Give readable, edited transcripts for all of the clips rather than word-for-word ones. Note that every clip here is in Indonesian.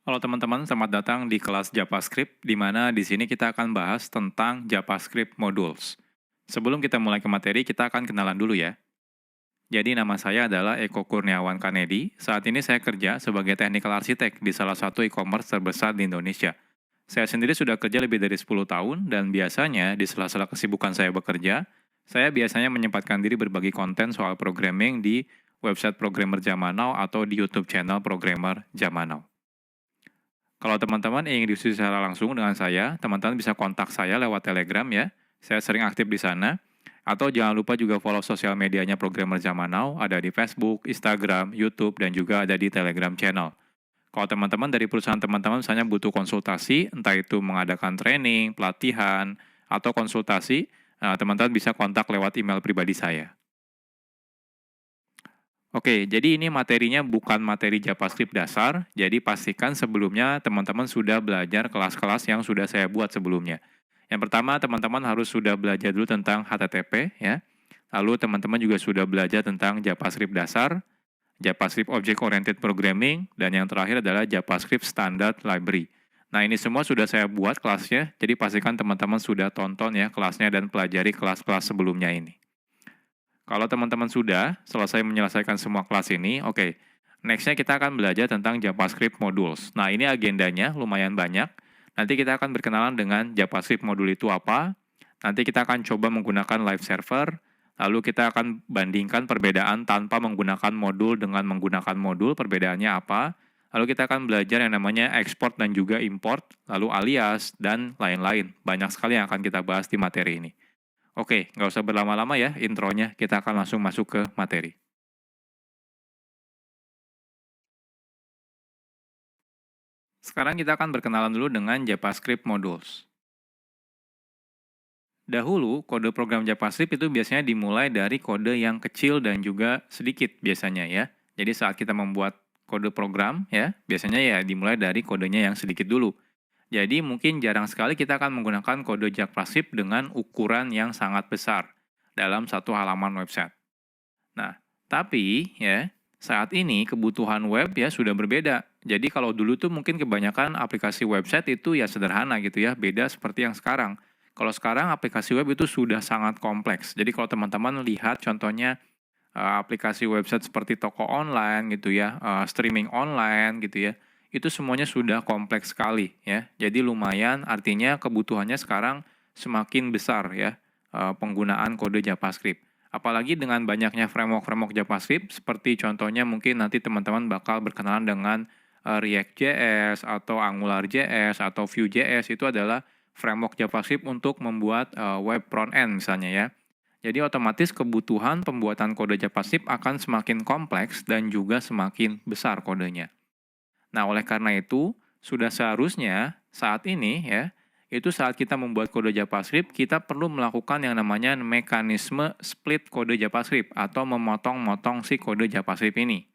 Halo teman-teman, selamat datang di kelas JavaScript, di mana di sini kita akan bahas tentang JavaScript Modules. Sebelum kita mulai ke materi, kita akan kenalan dulu ya. Jadi nama saya adalah Eko Kurniawan Kanedi. Saat ini saya kerja sebagai Technical Architect di salah satu e-commerce terbesar di Indonesia. Saya sendiri sudah kerja lebih dari 10 tahun, dan biasanya di sela-sela kesibukan saya bekerja, saya biasanya menyempatkan diri berbagi konten soal programming di website Programmer Zaman Now atau di YouTube channel Programmer Zaman Now. Kalau teman-teman ingin diskusi secara langsung dengan saya, teman-teman bisa kontak saya lewat Telegram ya. Saya sering aktif di sana. Atau jangan lupa juga follow sosial medianya Programmer Zaman Now, ada di Facebook, Instagram, YouTube, dan juga ada di Telegram channel. Kalau teman-teman dari perusahaan teman-teman misalnya butuh konsultasi, entah itu mengadakan training, pelatihan, atau konsultasi, teman-teman bisa kontak lewat email pribadi saya. Oke, jadi ini materinya bukan materi JavaScript dasar, jadi pastikan sebelumnya teman-teman sudah belajar kelas-kelas yang sudah saya buat sebelumnya. Yang pertama, teman-teman harus sudah belajar dulu tentang HTTP, ya. Lalu teman-teman juga sudah belajar tentang JavaScript dasar, JavaScript Object Oriented Programming, dan yang terakhir adalah JavaScript Standard Library. Nah, ini semua sudah saya buat kelasnya, jadi pastikan teman-teman sudah tonton ya kelasnya dan pelajari kelas-kelas sebelumnya ini. Kalau teman-teman sudah selesai menyelesaikan semua kelas ini, oke. Next-nya kita akan belajar tentang JavaScript Modules. Nah, ini agendanya lumayan banyak. Nanti kita akan berkenalan dengan JavaScript modul itu apa. Nanti kita akan coba menggunakan live server. Lalu kita akan bandingkan perbedaan tanpa menggunakan modul dengan menggunakan modul, perbedaannya apa. Lalu kita akan belajar yang namanya export dan juga import, lalu alias, dan lain-lain. Banyak sekali yang akan kita bahas di materi ini. Oke, nggak usah berlama-lama ya intronya, kita akan langsung masuk ke materi. Sekarang kita akan berkenalan dulu dengan JavaScript Modules. Dahulu, kode program JavaScript itu biasanya dimulai dari kode yang kecil dan juga sedikit biasanya ya. Jadi saat kita membuat kode program ya, biasanya ya dimulai dari kodenya yang sedikit dulu. Jadi mungkin jarang sekali kita akan menggunakan kode JavaScript dengan ukuran yang sangat besar dalam satu halaman website. Nah, tapi ya, saat ini kebutuhan web ya sudah berbeda. Jadi kalau dulu tuh mungkin kebanyakan aplikasi website itu ya sederhana gitu ya, beda seperti yang sekarang. Kalau sekarang aplikasi web itu sudah sangat kompleks. Jadi kalau teman-teman lihat contohnya aplikasi website seperti toko online gitu ya, streaming online gitu ya, itu semuanya sudah kompleks sekali ya. Jadi lumayan artinya kebutuhannya sekarang semakin besar ya, penggunaan kode JavaScript. Apalagi dengan banyaknya framework-framework JavaScript, seperti contohnya mungkin nanti teman-teman bakal berkenalan dengan React.js atau AngularJS atau Vue.js, itu adalah framework JavaScript untuk membuat web front-end misalnya ya. Jadi otomatis kebutuhan pembuatan kode JavaScript akan semakin kompleks dan juga semakin besar kodenya. Nah, oleh karena itu, sudah seharusnya saat ini ya, itu saat kita membuat kode JavaScript, kita perlu melakukan yang namanya mekanisme split kode JavaScript atau memotong-motong si kode JavaScript ini.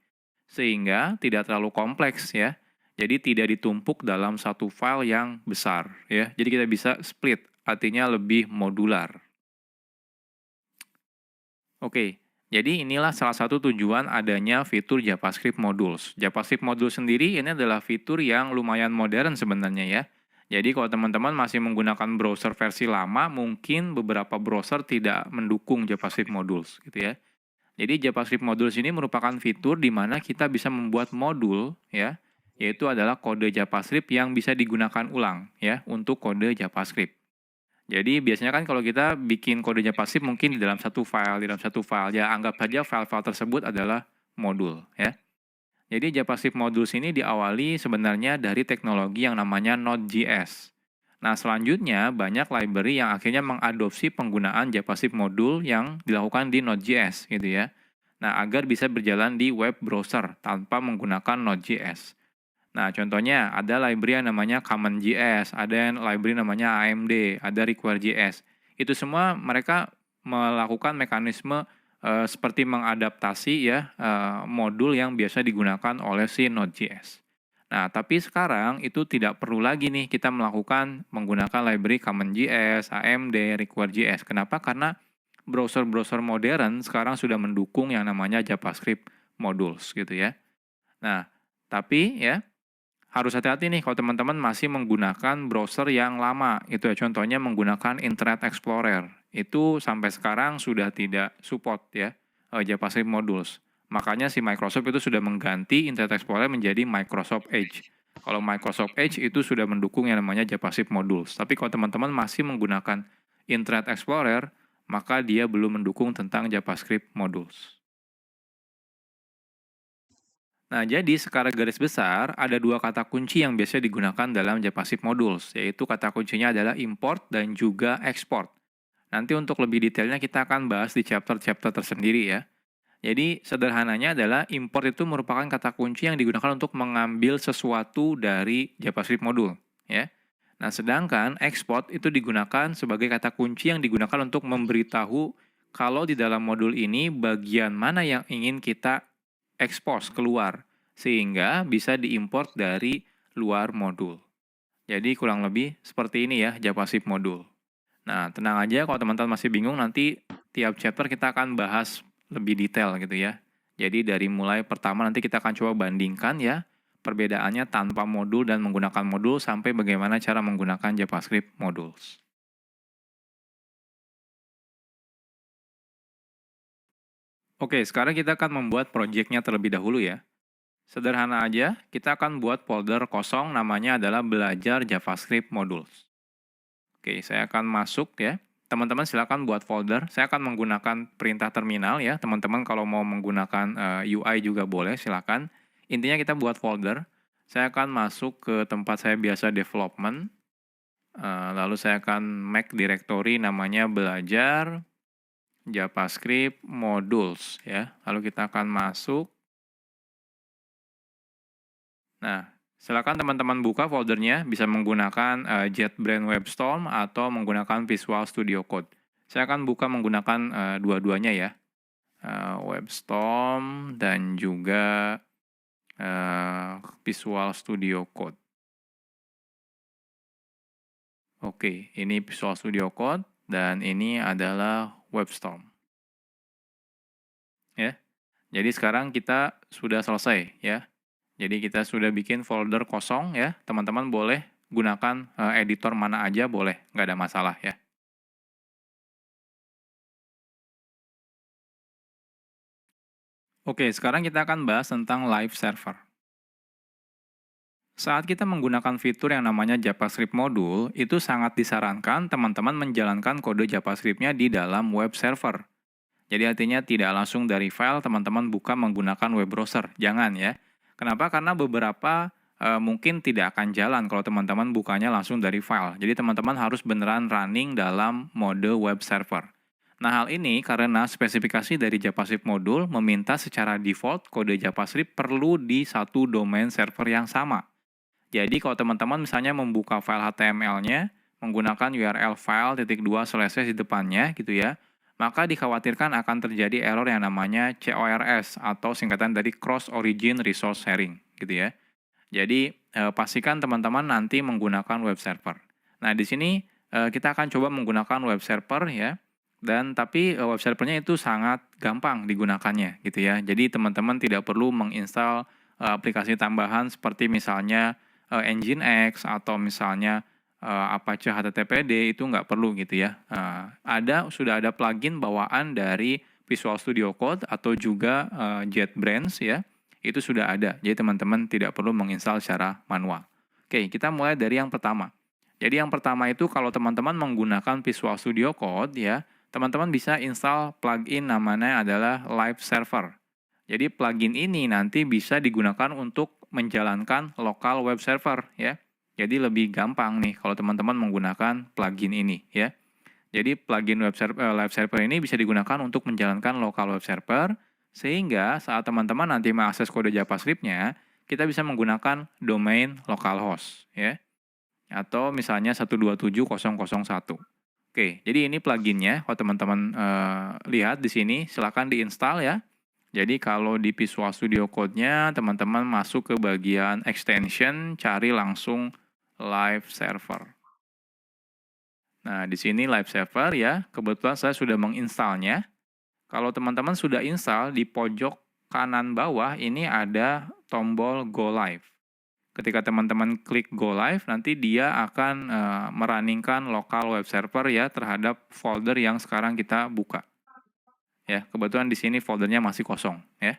Sehingga tidak terlalu kompleks ya. Jadi tidak ditumpuk dalam satu file yang besar ya. Jadi kita bisa split, artinya lebih modular. Oke, jadi inilah salah satu tujuan adanya fitur JavaScript Modules. JavaScript Modules sendiri ini adalah fitur yang lumayan modern sebenarnya ya. Jadi kalau teman-teman masih menggunakan browser versi lama, mungkin beberapa browser tidak mendukung JavaScript Modules gitu ya. Jadi JavaScript Modules ini merupakan fitur di mana kita bisa membuat modul ya, yaitu adalah kode JavaScript yang bisa digunakan ulang ya untuk kode JavaScript. Jadi biasanya kan kalau kita bikin kode JavaScript mungkin di dalam satu file, ya anggap saja file-file tersebut adalah modul ya. Jadi JavaScript Modules ini diawali sebenarnya dari teknologi yang namanya Node.js. Nah, selanjutnya banyak library yang akhirnya mengadopsi penggunaan JavaScript modul yang dilakukan di Node.js gitu ya. Nah, agar bisa berjalan di web browser tanpa menggunakan Node.js. Nah, contohnya ada library yang namanya CommonJS, ada yang library namanya AMD, ada Require.js. Itu semua mereka melakukan mekanisme seperti mengadaptasi ya modul yang biasa digunakan oleh si Node.js. Nah, tapi sekarang itu tidak perlu lagi nih kita melakukan menggunakan library CommonJS, AMD, Require.js. Kenapa? Karena browser-browser modern sekarang sudah mendukung yang namanya JavaScript modules gitu ya. Nah, tapi ya harus hati-hati nih kalau teman-teman masih menggunakan browser yang lama, gitu ya. Contohnya menggunakan Internet Explorer. Itu sampai sekarang sudah tidak support ya, JavaScript modules. Makanya si Microsoft itu sudah mengganti Internet Explorer menjadi Microsoft Edge. Kalau Microsoft Edge itu sudah mendukung yang namanya JavaScript modules. Tapi kalau teman-teman masih menggunakan Internet Explorer, maka dia belum mendukung tentang JavaScript modules. Nah, jadi secara garis besar, ada dua kata kunci yang biasa digunakan dalam JavaScript modules, yaitu kata kuncinya adalah import dan juga export. Nanti untuk lebih detailnya kita akan bahas di chapter-chapter tersendiri ya. Jadi sederhananya adalah import itu merupakan kata kunci yang digunakan untuk mengambil sesuatu dari JavaScript modul, ya. Nah, sedangkan export itu digunakan sebagai kata kunci yang digunakan untuk memberitahu kalau di dalam modul ini bagian mana yang ingin kita expose keluar, sehingga bisa diimport dari luar modul. Jadi kurang lebih seperti ini ya JavaScript modul. Nah, tenang aja kalau teman-teman masih bingung, nanti tiap chapter kita akan bahas lebih detail gitu ya. Jadi dari mulai pertama nanti kita akan coba bandingkan ya, perbedaannya tanpa modul dan menggunakan modul sampai bagaimana cara menggunakan JavaScript modules. Oke, sekarang kita akan membuat project-nya terlebih dahulu ya. Sederhana aja, kita akan buat folder kosong namanya adalah belajar JavaScript modules. Oke, saya akan masuk ya. Teman-teman silakan buat folder. Saya akan menggunakan perintah terminal ya. Teman-teman kalau mau menggunakan UI juga boleh, silakan. Intinya kita buat folder. Saya akan masuk ke tempat saya biasa development. Lalu saya akan make directory namanya belajar JavaScript modules ya. Lalu kita akan masuk. Nah, silakan teman-teman buka foldernya, bisa menggunakan JetBrains WebStorm atau menggunakan Visual Studio Code. Saya akan buka menggunakan dua-duanya ya, WebStorm dan juga Visual Studio Code. Oke, ini Visual Studio Code dan ini adalah WebStorm. Ya, jadi sekarang kita sudah selesai ya. Jadi kita sudah bikin folder kosong ya, teman-teman boleh gunakan editor mana aja boleh, nggak ada masalah ya. Oke, sekarang kita akan bahas tentang live server. Saat kita menggunakan fitur yang namanya JavaScript module, itu sangat disarankan teman-teman menjalankan kode JavaScript-nya di dalam web server. Jadi artinya tidak langsung dari file teman-teman buka menggunakan web browser, jangan ya. Kenapa? Karena beberapa mungkin tidak akan jalan kalau teman-teman bukanya langsung dari file. Jadi teman-teman harus beneran running dalam mode web server. Nah, hal ini karena spesifikasi dari JavaScript modul meminta secara default kode JavaScript perlu di satu domain server yang sama. Jadi kalau teman-teman misalnya membuka file HTML-nya menggunakan URL file /2/ di depannya gitu ya, maka dikhawatirkan akan terjadi error yang namanya CORS atau singkatan dari Cross Origin Resource Sharing gitu ya. Jadi pastikan teman-teman nanti menggunakan web server. Nah, di sini kita akan coba menggunakan web server ya. Dan tapi web servernya itu sangat gampang digunakannya gitu ya. Jadi teman-teman tidak perlu menginstal aplikasi tambahan seperti misalnya Nginx atau misalnya Apache HTTPD, itu nggak perlu gitu ya. Sudah ada plugin bawaan dari Visual Studio Code atau juga JetBrains ya. Itu sudah ada. Jadi teman-teman tidak perlu menginstal secara manual. Oke, kita mulai dari yang pertama. Jadi yang pertama itu kalau teman-teman menggunakan Visual Studio Code ya, teman-teman bisa install plugin namanya adalah Live Server. Jadi plugin ini nanti bisa digunakan untuk menjalankan lokal web server ya. Jadi lebih gampang nih kalau teman-teman menggunakan plugin ini ya. Jadi plugin live server ini bisa digunakan untuk menjalankan lokal web server sehingga saat teman-teman nanti mengakses kode JavaScript-nya, kita bisa menggunakan domain localhost ya. Atau misalnya 127.0.1. Oke, jadi ini pluginnya. Kalau teman-teman lihat di sini, silakan diinstal ya. Jadi kalau di Visual Studio Code-nya, teman-teman masuk ke bagian extension, cari langsung live server. Nah, di sini live server ya, kebetulan saya sudah menginstalnya. Kalau teman-teman sudah install, di pojok kanan bawah ini ada tombol Go Live. Ketika teman-teman klik Go Live, nanti dia akan merunningkan local web server ya terhadap folder yang sekarang kita buka. Ya, kebetulan di sini foldernya masih kosong ya.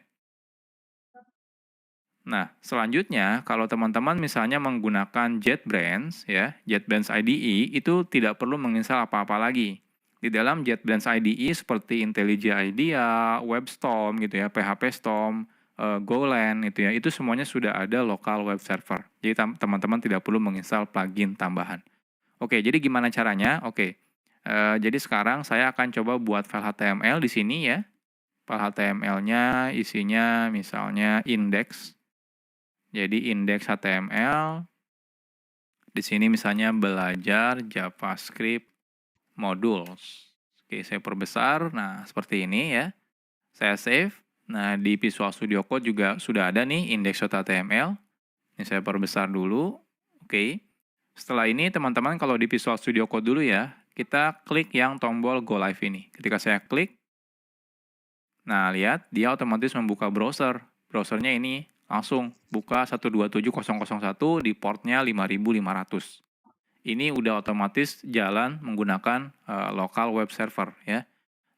Nah, selanjutnya kalau teman-teman misalnya menggunakan JetBrains ya, JetBrains IDE itu tidak perlu menginstal apa-apa lagi. Di dalam JetBrains IDE seperti IntelliJ IDEA, WebStorm gitu ya, PHP Storm, Golang itu ya, itu semuanya sudah ada local web server. Jadi teman-teman tidak perlu menginstal plugin tambahan. Oke, jadi gimana caranya? Oke, jadi sekarang saya akan coba buat file HTML di sini ya. File HTML-nya isinya misalnya index. Jadi index HTML. Di sini misalnya belajar JavaScript modules. Oke, saya perbesar. Nah, seperti ini ya. Saya save. Nah, di Visual Studio Code juga sudah ada nih index.html. Ini saya perbesar dulu. Oke. Setelah ini teman-teman kalau di Visual Studio Code dulu ya, kita klik yang tombol Go Live ini. Ketika saya klik, nah lihat dia otomatis membuka browser. Browsernya ini langsung buka 127.0.1 di portnya 5500. Ini udah otomatis jalan menggunakan local web server ya.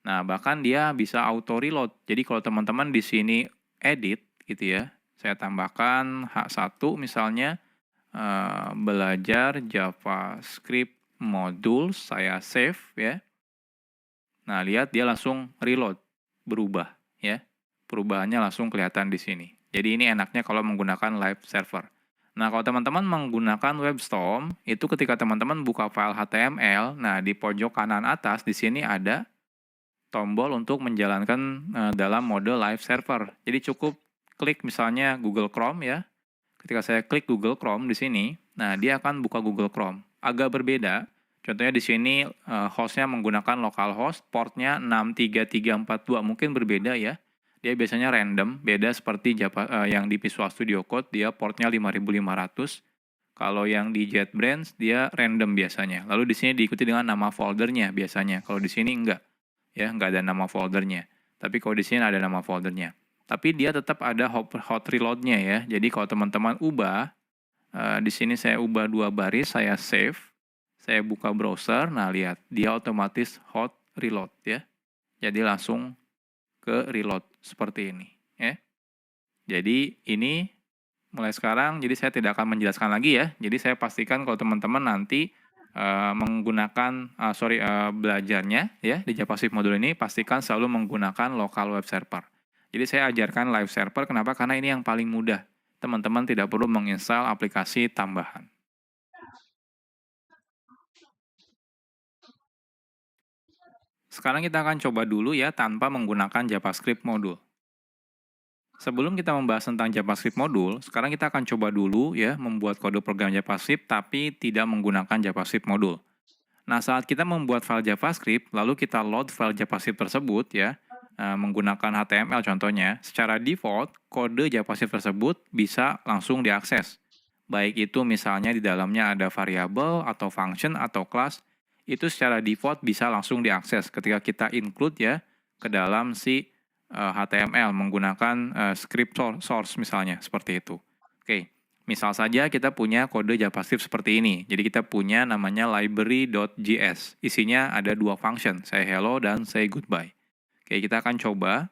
Nah, bahkan dia bisa auto reload. Jadi kalau teman-teman di sini edit gitu ya, saya tambahkan H1 misalnya belajar JavaScript modul, saya save ya. Nah, lihat dia langsung reload, berubah ya. Perubahannya langsung kelihatan di sini. Jadi ini enaknya kalau menggunakan live server. Nah, kalau teman-teman menggunakan WebStorm, itu ketika teman-teman buka file HTML, nah di pojok kanan atas di sini ada tombol untuk menjalankan dalam mode live server. Jadi cukup klik misalnya Google Chrome ya. Ketika saya klik Google Chrome di sini, nah dia akan buka Google Chrome. Agak berbeda. Contohnya di sini hostnya menggunakan localhost, portnya 63342, mungkin berbeda ya. Dia biasanya random, beda seperti yang di Visual Studio Code, dia portnya 5500. Kalau yang di JetBrains, dia random biasanya. Lalu di sini diikuti dengan nama foldernya biasanya. Kalau di sini enggak, ya enggak ada nama foldernya. Tapi kalau di sini ada nama foldernya. Tapi dia tetap ada hot reload-nya ya. Jadi kalau teman-teman ubah, di sini saya ubah 2 baris, saya save, saya buka browser, nah lihat, dia otomatis hot reload ya. Jadi langsung ke reload seperti ini ya. Jadi ini mulai sekarang, jadi saya tidak akan menjelaskan lagi ya. Jadi saya pastikan kalau teman-teman nanti menggunakan belajarnya ya di JavaScript modul ini, pastikan selalu menggunakan local web server. Jadi saya ajarkan live server, kenapa? Karena ini yang paling mudah. Teman-teman tidak perlu menginstal aplikasi tambahan. Sekarang kita akan coba dulu ya tanpa menggunakan JavaScript modul. Sebelum kita membahas tentang JavaScript modul, sekarang kita akan coba dulu ya membuat kode program JavaScript tapi tidak menggunakan JavaScript modul. Nah, saat kita membuat file JavaScript, lalu kita load file JavaScript tersebut ya, menggunakan HTML contohnya, secara default kode JavaScript tersebut bisa langsung diakses. Baik itu misalnya di dalamnya ada variabel atau function atau class, itu secara default bisa langsung diakses ketika kita include ya ke dalam si HTML menggunakan script source misalnya, seperti itu. Oke, misal saja kita punya kode JavaScript seperti ini. Jadi kita punya namanya library.js. Isinya ada 2 function, say hello dan say goodbye. Oke, kita akan coba.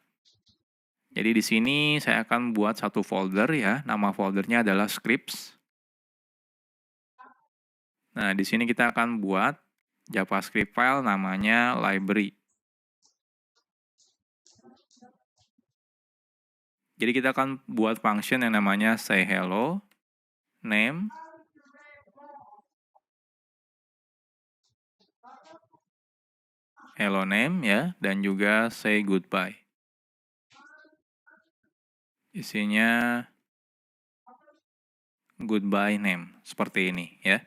Jadi di sini saya akan buat satu folder ya, nama foldernya adalah scripts. Nah, di sini kita akan buat JavaScript file namanya library. Jadi kita akan buat function yang namanya say hello, name, hello name ya, dan juga say goodbye. Isinya goodbye name, seperti ini ya.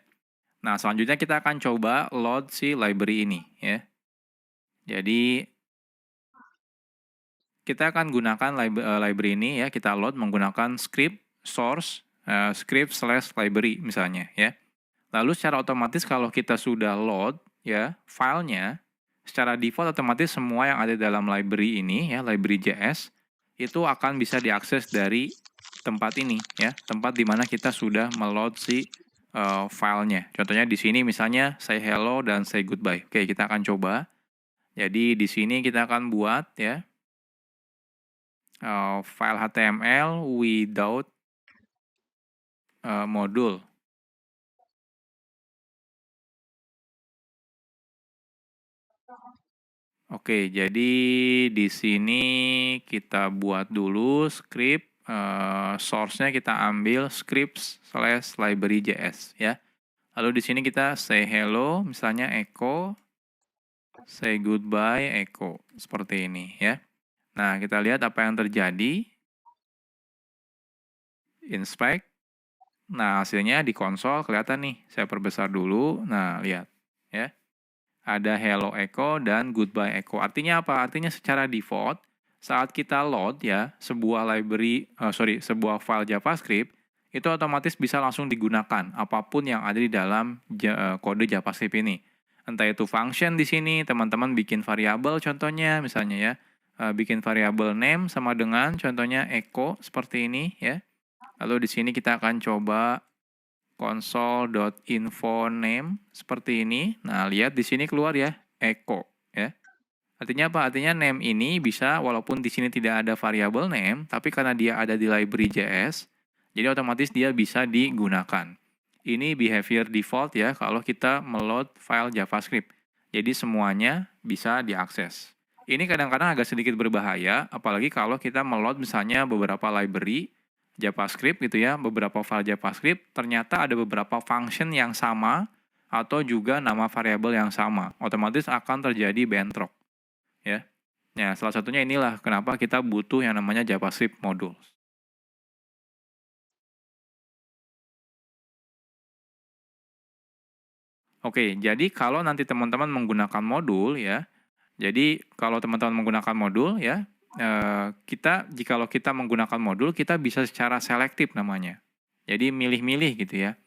Nah, selanjutnya kita akan coba load si library ini ya. Jadi kita akan gunakan library ini ya, kita load menggunakan script source script/library misalnya ya. Lalu secara otomatis kalau kita sudah load ya filenya, secara default otomatis semua yang ada dalam library ini ya, library.js itu akan bisa diakses dari tempat ini ya, tempat di mana kita sudah meload si filenya. Contohnya di sini misalnya say hello dan say goodbye. Oke, kita akan coba. Jadi di sini kita akan buat ya file HTML without modul. Oke, jadi di sini kita buat dulu script, source-nya kita ambil scripts/library.js ya. Lalu di sini kita say hello, misalnya echo, say goodbye, echo, seperti ini ya. Nah, kita lihat apa yang terjadi. Inspect. Nah, hasilnya di konsol kelihatan nih. Saya perbesar dulu. Nah, lihat ya. Ada hello echo dan goodbye echo. Artinya apa? Artinya secara default saat kita load ya sebuah sebuah file JavaScript itu otomatis bisa langsung digunakan apapun yang ada di dalam kode JavaScript ini. Entah itu function di sini, teman-teman bikin variabel contohnya misalnya ya. Bikin variabel name sama dengan contohnya echo seperti ini ya. Lalu di sini kita akan coba console.info name seperti ini. Nah, lihat di sini keluar ya, echo ya. Artinya apa? Artinya name ini bisa walaupun di sini tidak ada variabel name, tapi karena dia ada di library.js, jadi otomatis dia bisa digunakan. Ini behavior default ya kalau kita meload file JavaScript. Jadi semuanya bisa diakses. Ini kadang-kadang agak sedikit berbahaya, apalagi kalau kita meload misalnya beberapa library JavaScript gitu ya, beberapa file JavaScript, ternyata ada beberapa function yang sama atau juga nama variabel yang sama. Otomatis akan terjadi bentrok. Ya. Ya, salah satunya inilah kenapa kita butuh yang namanya JavaScript modules. Oke, jadi kalau nanti teman-teman menggunakan modul ya, jadi kalau teman-teman menggunakan modul ya, jikalau kita menggunakan modul, kita bisa secara selektif namanya. Jadi milih-milih gitu ya.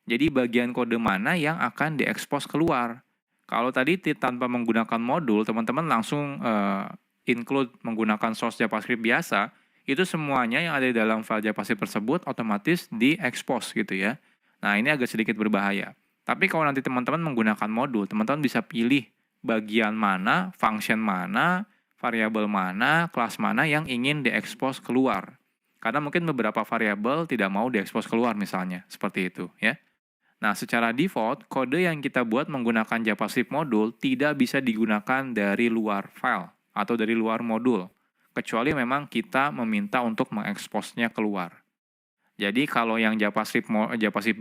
Jadi bagian kode mana yang akan diekspos keluar. Kalau tadi tanpa menggunakan modul, teman-teman langsung include menggunakan source JavaScript biasa, itu semuanya yang ada di dalam file JavaScript tersebut otomatis diekspos gitu ya. Nah, ini agak sedikit berbahaya. Tapi kalau nanti teman-teman menggunakan modul, teman-teman bisa pilih bagian mana, function mana, variabel mana, kelas mana yang ingin diekspos keluar. Karena mungkin beberapa variabel tidak mau diekspos keluar misalnya, seperti itu ya. Nah, secara default, kode yang kita buat menggunakan JavaScript modul tidak bisa digunakan dari luar file atau dari luar modul, kecuali memang kita meminta untuk mengeksposnya keluar. Jadi kalau yang JavaScript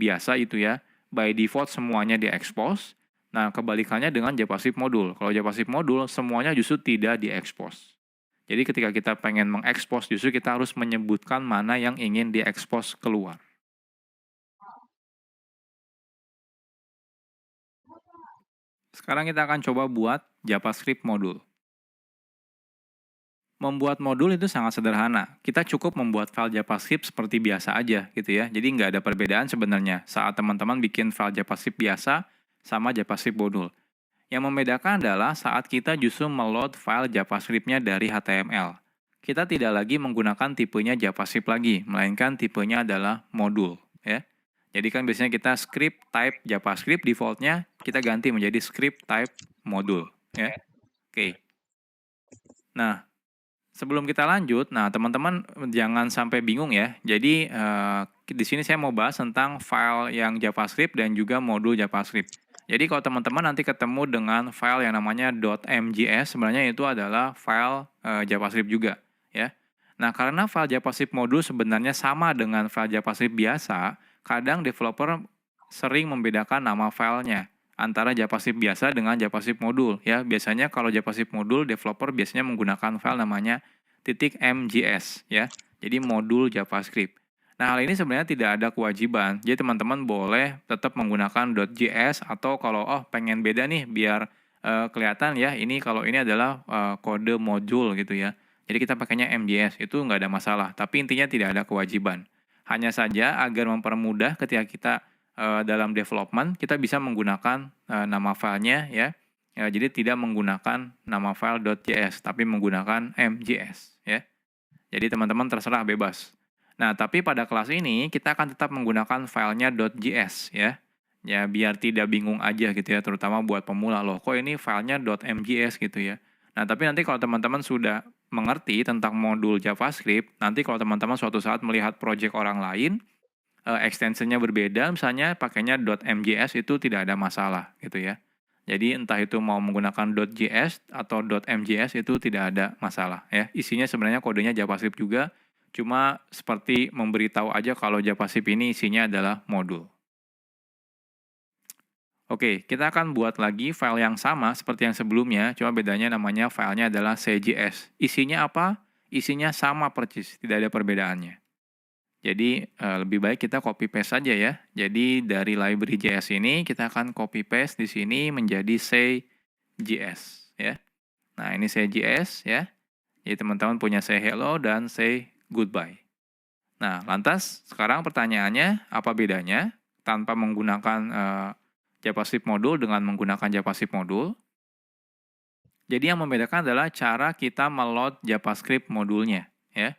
biasa itu ya, by default semuanya diekspos. Nah, kebalikannya dengan JavaScript modul. Kalau JavaScript modul, semuanya justru tidak diekspos. Jadi ketika kita pengen mengekspos, justru kita harus menyebutkan mana yang ingin diekspos keluar. Sekarang kita akan coba buat JavaScript modul. Membuat modul itu sangat sederhana. Kita cukup membuat file JavaScript seperti biasa aja gitu ya. Jadi nggak ada perbedaan sebenarnya saat teman-teman bikin file JavaScript biasa sama JavaScript modul. Yang membedakan adalah saat kita justru meload file JavaScript-nya dari HTML. Kita tidak lagi menggunakan tipenya JavaScript lagi, melainkan tipenya adalah modul ya. Jadi kan biasanya kita script type JavaScript, default-nya kita ganti menjadi script type modul ya. Oke. Nah, sebelum kita lanjut, nah teman-teman jangan sampai bingung ya. Jadi di sini saya mau bahas tentang file yang JavaScript dan juga modul JavaScript. Jadi kalau teman-teman nanti ketemu dengan file yang namanya .mjs, sebenarnya itu adalah file JavaScript juga ya. Nah, karena file JavaScript modul sebenarnya sama dengan file JavaScript biasa, kadang developer sering membedakan nama filenya antara JavaScript biasa dengan JavaScript modul ya. Biasanya kalau JavaScript modul developer biasanya menggunakan file namanya .mjs ya. Jadi modul JavaScript. Nah, hal ini sebenarnya tidak ada kewajiban. Jadi teman-teman boleh tetap menggunakan .js atau kalau pengen beda nih biar kelihatan ya, ini kalau ini adalah kode modul gitu ya. Jadi kita pakainya MJS, itu nggak ada masalah. Tapi intinya tidak ada kewajiban. Hanya saja agar mempermudah ketika kita dalam development, kita bisa menggunakan nama filenya ya. Jadi tidak menggunakan nama file .js, tapi menggunakan MJS ya. Jadi teman-teman terserah bebas. Nah, tapi pada kelas ini kita akan tetap menggunakan filenya .js ya. Ya, biar tidak bingung aja gitu ya, terutama buat pemula. Loh, kok ini filenya .mjs gitu ya. Nah, tapi nanti kalau teman-teman sudah mengerti tentang modul JavaScript, nanti kalau teman-teman suatu saat melihat project orang lain, extensionnya berbeda, misalnya pakainya .mjs itu tidak ada masalah gitu ya. Jadi entah itu mau menggunakan .js atau .mjs itu tidak ada masalah ya. Isinya sebenarnya kodenya JavaScript juga, cuma seperti memberitahu aja kalau JavaScript ini isinya adalah modul. Oke, kita akan buat lagi file yang sama seperti yang sebelumnya, cuma bedanya namanya filenya adalah CJS. Isinya apa? Isinya sama persis, tidak ada perbedaannya. Jadi lebih baik kita copy paste saja ya. Jadi dari library JS ini kita akan copy paste di sini menjadi say.js ya. Nah, ini say.js ya. Jadi teman-teman punya say hello dan say goodbye. Nah, lantas sekarang pertanyaannya apa bedanya tanpa menggunakan JavaScript modul dengan menggunakan JavaScript modul? Jadi yang membedakan adalah cara kita meload JavaScript modulnya ya.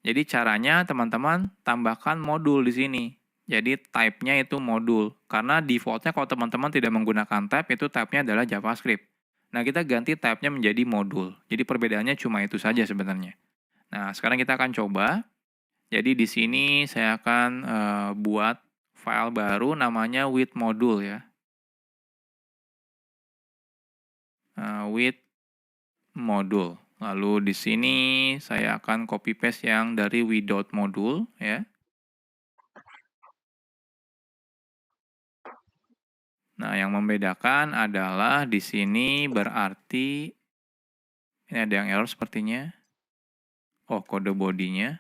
Jadi caranya teman-teman tambahkan modul di sini. Jadi type-nya itu modul. Karena default-nya kalau teman-teman tidak menggunakan type, itu type-nya adalah JavaScript. Nah, kita ganti type-nya menjadi modul. Jadi perbedaannya cuma itu saja sebenarnya. Nah, sekarang kita akan coba. Jadi di sini saya akan buat file baru namanya with module ya. With module. Lalu di sini saya akan copy paste yang dari without module ya. Nah, yang membedakan adalah di sini berarti ini ada yang error sepertinya. Oh, kode bodinya.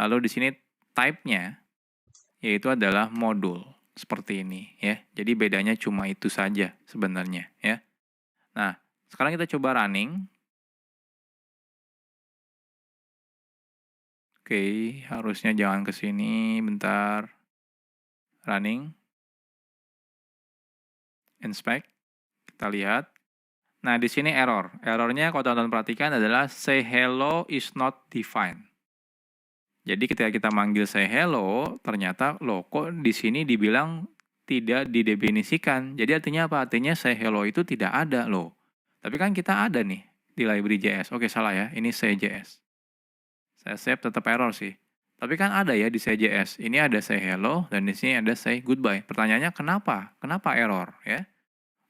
Lalu di sini type-nya yaitu adalah modul seperti ini ya. Jadi bedanya cuma itu saja sebenarnya ya. Nah, sekarang kita coba running. Oke, harusnya jangan ke sini, bentar. Running. Inspect. Kita lihat. Nah, di sini error. Errornya kalau teman-teman perhatikan adalah say hello is not defined. Jadi ketika kita manggil say hello, ternyata loh kok di sini dibilang tidak didefinisikan. Jadi artinya apa? Artinya say hello itu tidak ada loh. Tapi kan kita ada nih di library JS. Oke, salah ya. Ini say.js. Saya save tetap error sih. Tapi kan ada ya di say.js. Ini ada say hello dan di sini ada say goodbye. Pertanyaannya kenapa? Kenapa error ya?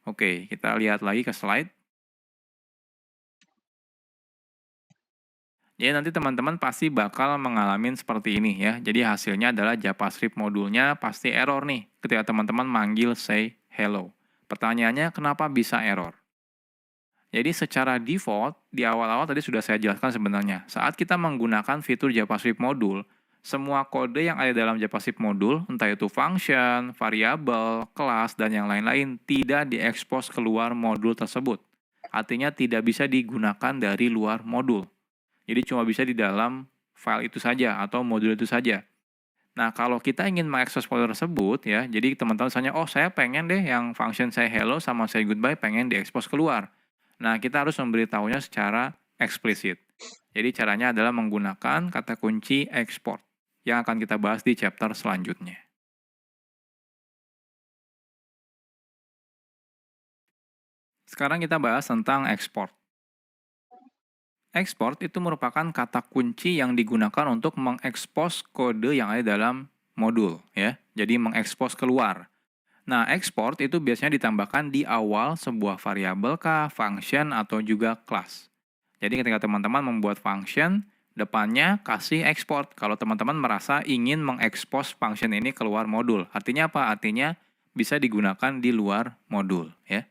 Oke, kita lihat lagi ke slide. Jadi nanti teman-teman pasti bakal mengalami seperti ini ya. Jadi hasilnya adalah JavaScript modulnya pasti error nih ketika teman-teman manggil say hello. Pertanyaannya kenapa bisa error? Jadi secara default, di awal-awal tadi sudah saya jelaskan sebenarnya. Saat kita menggunakan fitur JavaScript modul, semua kode yang ada dalam JavaScript modul, entah itu function, variabel, kelas, dan yang lain-lain, tidak diekspos keluar modul tersebut. Artinya tidak bisa digunakan dari luar modul. Jadi cuma bisa di dalam file itu saja atau modul itu saja. Nah, kalau kita ingin mengakses folder tersebut ya, jadi teman-teman misalnya, oh saya pengen deh yang function saya hello sama saya goodbye pengen diekspos keluar. Nah, kita harus memberitahunya secara eksplisit. Jadi caranya adalah menggunakan kata kunci export yang akan kita bahas di chapter selanjutnya. Sekarang kita bahas tentang export. Export itu merupakan kata kunci yang digunakan untuk mengekspos kode yang ada dalam modul ya. Jadi mengekspos keluar. Nah, export itu biasanya ditambahkan di awal sebuah variabel kah, function, atau juga kelas. Jadi ketika teman-teman membuat function, depannya kasih export. Kalau teman-teman merasa ingin mengekspos function ini keluar modul. Artinya apa? Artinya bisa digunakan di luar modul. Ya.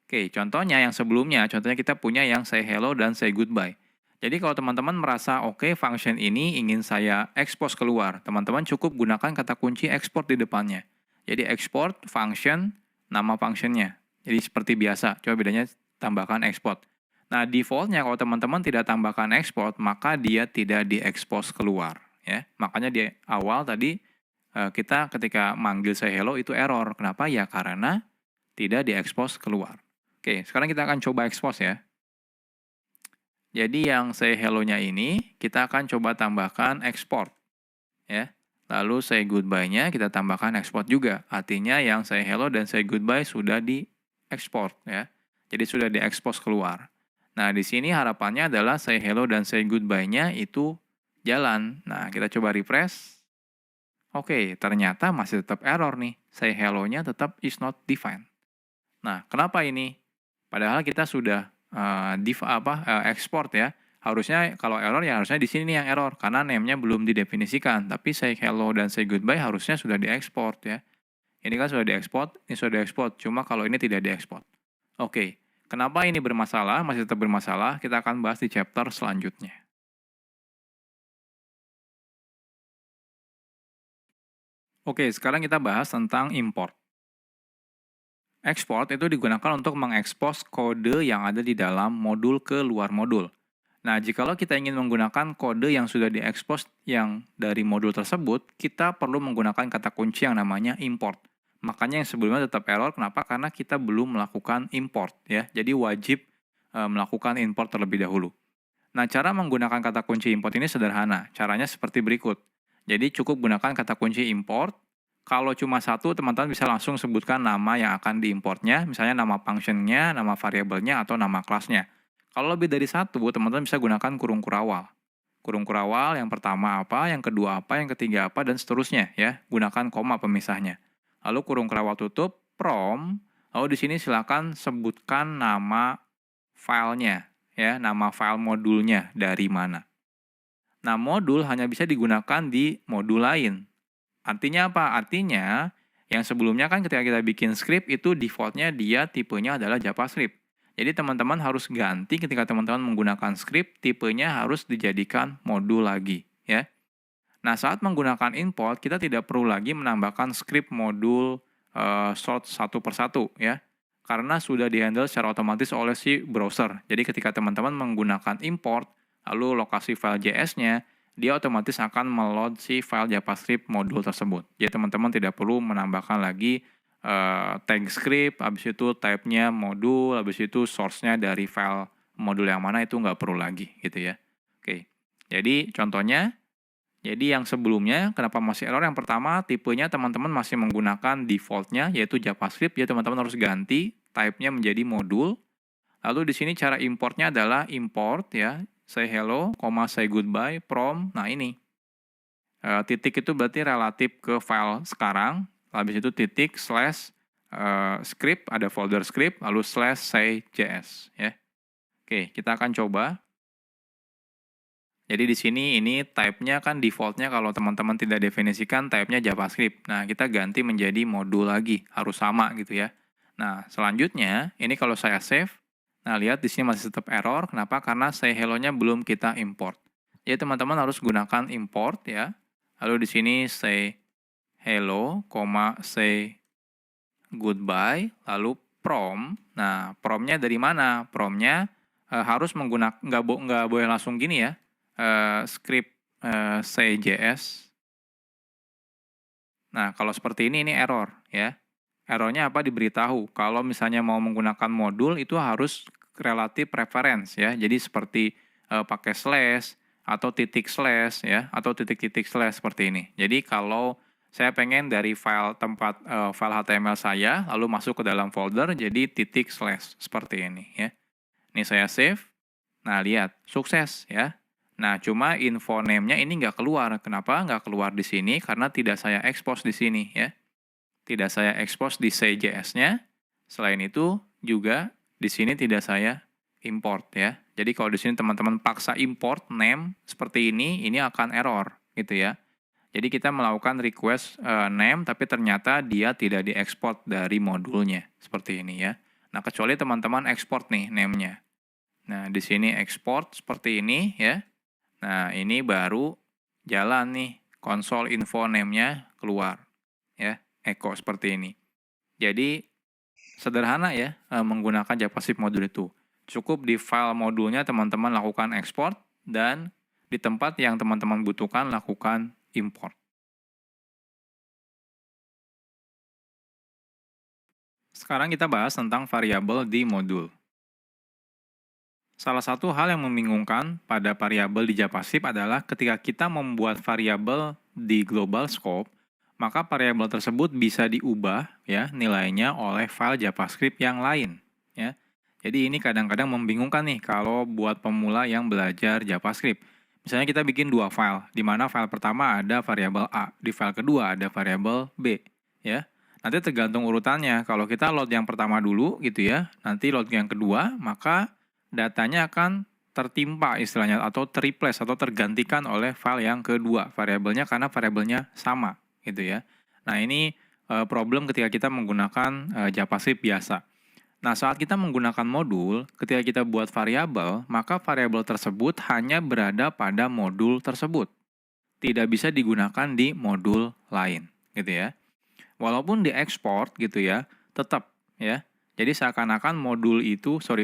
Oke, contohnya yang sebelumnya, contohnya kita punya yang say hello dan say goodbye. Jadi kalau teman-teman merasa oke, function ini ingin saya expose keluar, teman-teman cukup gunakan kata kunci export di depannya. Jadi export function, nama functionnya. Jadi seperti biasa, coba bedanya tambahkan export. Nah, defaultnya kalau teman-teman tidak tambahkan export, maka dia tidak diekspos keluar. Ya, makanya di awal tadi kita ketika manggil say hello itu error. Kenapa? Ya karena tidak diekspos keluar. Oke, sekarang kita akan coba expose ya. Jadi yang say hello-nya ini, kita akan coba tambahkan export, ya. Lalu say goodbye-nya kita tambahkan export juga. Artinya yang say hello dan say goodbye sudah di-export, ya. Jadi sudah diekspos keluar. Nah, di sini harapannya adalah say hello dan say goodbye-nya itu jalan. Nah, kita coba refresh. Oke, ternyata masih tetap error nih. Say hello-nya tetap is not defined. Nah, kenapa ini? Padahal kita sudah export ya. Harusnya kalau error ya harusnya di sini nih yang error karena name-nya belum didefinisikan. Tapi say hello dan say goodbye harusnya sudah diekspor ya. Ini kan sudah diekspor, ini sudah diekspor. Cuma kalau ini tidak diekspor. Oke, kenapa ini bermasalah? Masih tetap bermasalah. Kita akan bahas di chapter selanjutnya. Oke, sekarang kita bahas tentang import. Export itu digunakan untuk mengekspos kode yang ada di dalam modul ke luar modul. Nah, jikalau kita ingin menggunakan kode yang sudah diekspos yang dari modul tersebut, kita perlu menggunakan kata kunci yang namanya import. Makanya yang sebelumnya tetap error, kenapa? Karena kita belum melakukan import, ya. Jadi wajib melakukan import terlebih dahulu. Nah, cara menggunakan kata kunci import ini sederhana. Caranya seperti berikut. Jadi cukup gunakan kata kunci import. Kalau cuma satu, teman-teman bisa langsung sebutkan nama yang akan diimportnya, misalnya nama functionnya, nama variabelnya, atau nama kelasnya. Kalau lebih dari satu, teman-teman bisa gunakan kurung kurawal. Kurung kurawal yang pertama apa, yang kedua apa, yang ketiga apa, dan seterusnya ya. Gunakan koma pemisahnya. Lalu kurung kurawal tutup, from, lalu di sini silakan sebutkan nama filenya, ya, nama file modulnya dari mana. Nah, modul hanya bisa digunakan di modul lain. Artinya apa? Artinya, yang sebelumnya kan ketika kita bikin script itu defaultnya dia tipenya adalah JavaScript. Jadi teman-teman harus ganti ketika teman-teman menggunakan script, tipenya harus dijadikan modul lagi, ya. Nah, saat menggunakan import, kita tidak perlu lagi menambahkan script modul sort satu persatu, ya. Karena sudah dihandle secara otomatis oleh si browser. Jadi ketika teman-teman menggunakan import, lalu lokasi file JS-nya, dia otomatis akan meload si file JavaScript modul tersebut. Jadi teman-teman tidak perlu menambahkan lagi tag script, habis itu type-nya modul, habis itu source-nya dari file modul yang mana itu nggak perlu lagi gitu ya. Oke, jadi contohnya, jadi yang sebelumnya kenapa masih error? Yang pertama tipenya teman-teman masih menggunakan default-nya yaitu JavaScript, ya teman-teman harus ganti type-nya menjadi modul. Lalu di sini cara importnya adalah import ya, say hello, say goodbye, from. Nah ini, titik itu berarti relatif ke file sekarang, habis itu titik slash script, ada folder script, lalu slash say js ya. Oke, kita akan coba. Jadi di sini ini type-nya kan default-nya kalau teman-teman tidak definisikan type-nya JavaScript. Nah, kita ganti menjadi modul lagi, harus sama gitu ya. Nah, selanjutnya ini kalau saya save, nah lihat di sini masih tetap error. Kenapa? Karena say hello-nya belum kita import. Jadi teman-teman harus gunakan import ya. Lalu di sini say hello, say goodbye, lalu from. Nah, from-nya dari mana? From-nya harus menggunakan, nggak boleh langsung gini ya. Script say.js. Nah, kalau seperti ini error ya. Errornya apa? Diberitahu. Kalau misalnya mau menggunakan modul itu harus relatif reference ya. Jadi seperti pakai slash atau titik slash ya, atau titik-titik slash seperti ini. Jadi kalau saya pengen dari file tempat file HTML saya lalu masuk ke dalam folder jadi titik slash seperti ini ya. Ini saya save. Nah, lihat, sukses ya. Nah, cuma info name-nya ini nggak keluar. Kenapa nggak keluar di sini? Karena tidak saya expose di sini ya. Tidak saya expose di say.js-nya. Selain itu, juga di sini tidak saya import ya. Jadi kalau di sini teman-teman paksa import name seperti ini akan error gitu ya. Jadi kita melakukan request name, tapi ternyata dia tidak diekspor dari modulnya. Seperti ini ya. Nah, kecuali teman-teman export nih name-nya. Nah, di sini export seperti ini ya. Nah, ini baru jalan nih, console info name-nya keluar ya, echo seperti ini. Jadi sederhana ya menggunakan JavaScript modul itu. Cukup di file modulnya teman-teman lakukan export dan di tempat yang teman-teman butuhkan lakukan import. Sekarang kita bahas tentang variabel di modul. Salah satu hal yang membingungkan pada variabel di JavaScript adalah ketika kita membuat variabel di global scope, maka variabel tersebut bisa diubah ya nilainya oleh file JavaScript yang lain ya. Jadi ini kadang-kadang membingungkan nih kalau buat pemula yang belajar JavaScript. Misalnya kita bikin dua file, di mana file pertama ada variabel A, di file kedua ada variabel B ya. Nanti tergantung urutannya. Kalau kita load yang pertama dulu gitu ya, nanti load yang kedua, maka datanya akan tertimpa istilahnya atau terreplace atau tergantikan oleh file yang kedua variabelnya karena variabelnya sama gitu ya. Nah ini problem ketika kita menggunakan JavaScript biasa. Nah saat kita menggunakan modul, ketika kita buat variabel, maka variabel tersebut hanya berada pada modul tersebut. Tidak bisa digunakan di modul lain gitu ya. Walaupun diekspor gitu ya, tetap ya. Jadi seakan-akan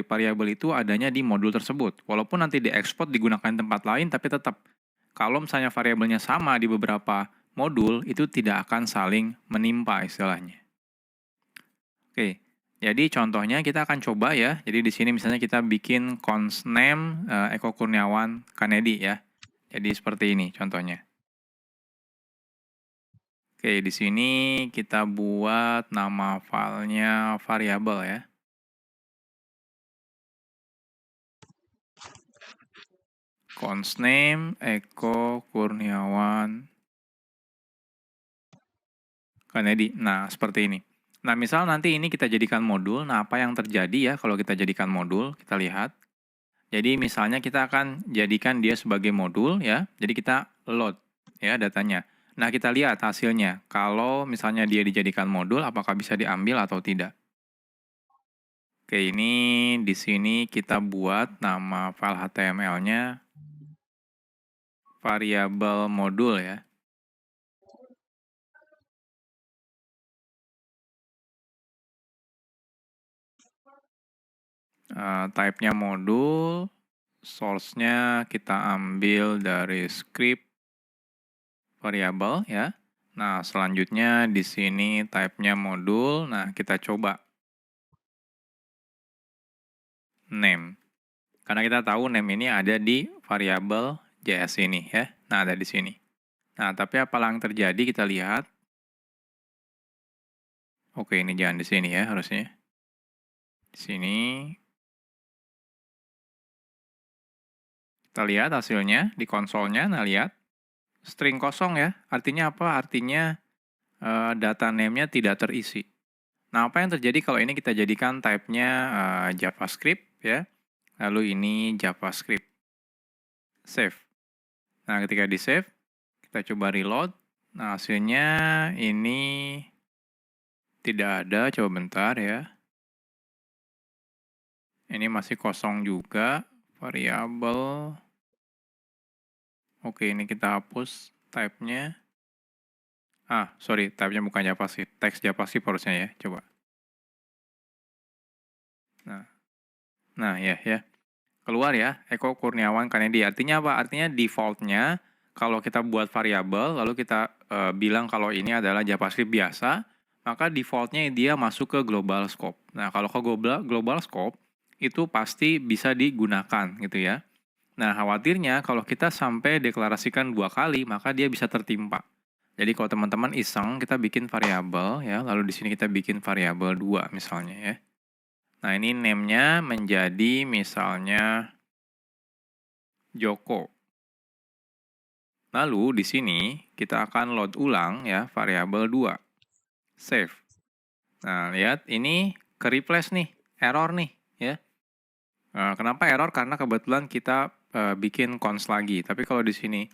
variabel itu adanya di modul tersebut. Walaupun nanti diekspor digunakan di tempat lain, tapi tetap kalau misalnya variabelnya sama di beberapa modul, itu tidak akan saling menimpa istilahnya. Oke, jadi contohnya kita akan coba ya. Jadi di sini misalnya kita bikin const name Eko Kurniawan Kanedi ya. Jadi seperti ini contohnya. Oke, di sini kita buat nama filenya variabel ya. Const name Eko Kurniawan Kanedi. Nah, seperti ini. Nah, misal nanti ini kita jadikan modul. Nah, apa yang terjadi ya kalau kita jadikan modul? Kita lihat. Jadi misalnya kita akan jadikan dia sebagai modul ya. Jadi kita load ya datanya. Nah, kita lihat hasilnya. Kalau misalnya dia dijadikan modul, apakah bisa diambil atau tidak? Oke, ini di sini kita buat nama file HTML-nya variabel modul ya. Type-nya modul, source-nya kita ambil dari script variabel ya. Nah, selanjutnya di sini type-nya modul. Nah, kita coba name. Karena kita tahu name ini ada di variabel JS ini ya. Nah, ada di sini. Nah, tapi apa yang terjadi kita lihat. Oke, ini jangan di sini ya harusnya. Di sini kita lihat hasilnya di konsolnya. Nah, lihat string kosong ya. Artinya apa? Artinya data name-nya tidak terisi. Nah, apa yang terjadi kalau ini kita jadikan type-nya JavaScript ya. Lalu ini JavaScript. Save. Nah, ketika di-save, kita coba reload. Nah, hasilnya ini tidak ada. Coba bentar ya. Ini masih kosong juga. Variabel. Oke, ini kita hapus type-nya. Sorry, type-nya bukan JavaScript. Teks JavaScript harusnya ya. Coba. Nah ya. Keluar ya, Eko Kurniawan Kanedi. Artinya apa? Artinya default-nya kalau kita buat variabel, lalu kita bilang kalau ini adalah JavaScript biasa, maka default-nya dia masuk ke global scope. Nah, kalau ke global scope, itu pasti bisa digunakan gitu ya. Nah, khawatirnya kalau kita sampai deklarasikan 2 kali, maka dia bisa tertimpa. Jadi kalau teman-teman iseng, kita bikin variabel ya, lalu di sini kita bikin variabel 2 misalnya ya. Nah, ini name-nya menjadi misalnya Joko. Lalu di sini kita akan load ulang ya variabel 2. Save. Nah, lihat ini ke replace nih, error nih ya. Kenapa error? Karena kebetulan kita bikin const lagi. Tapi kalau di sini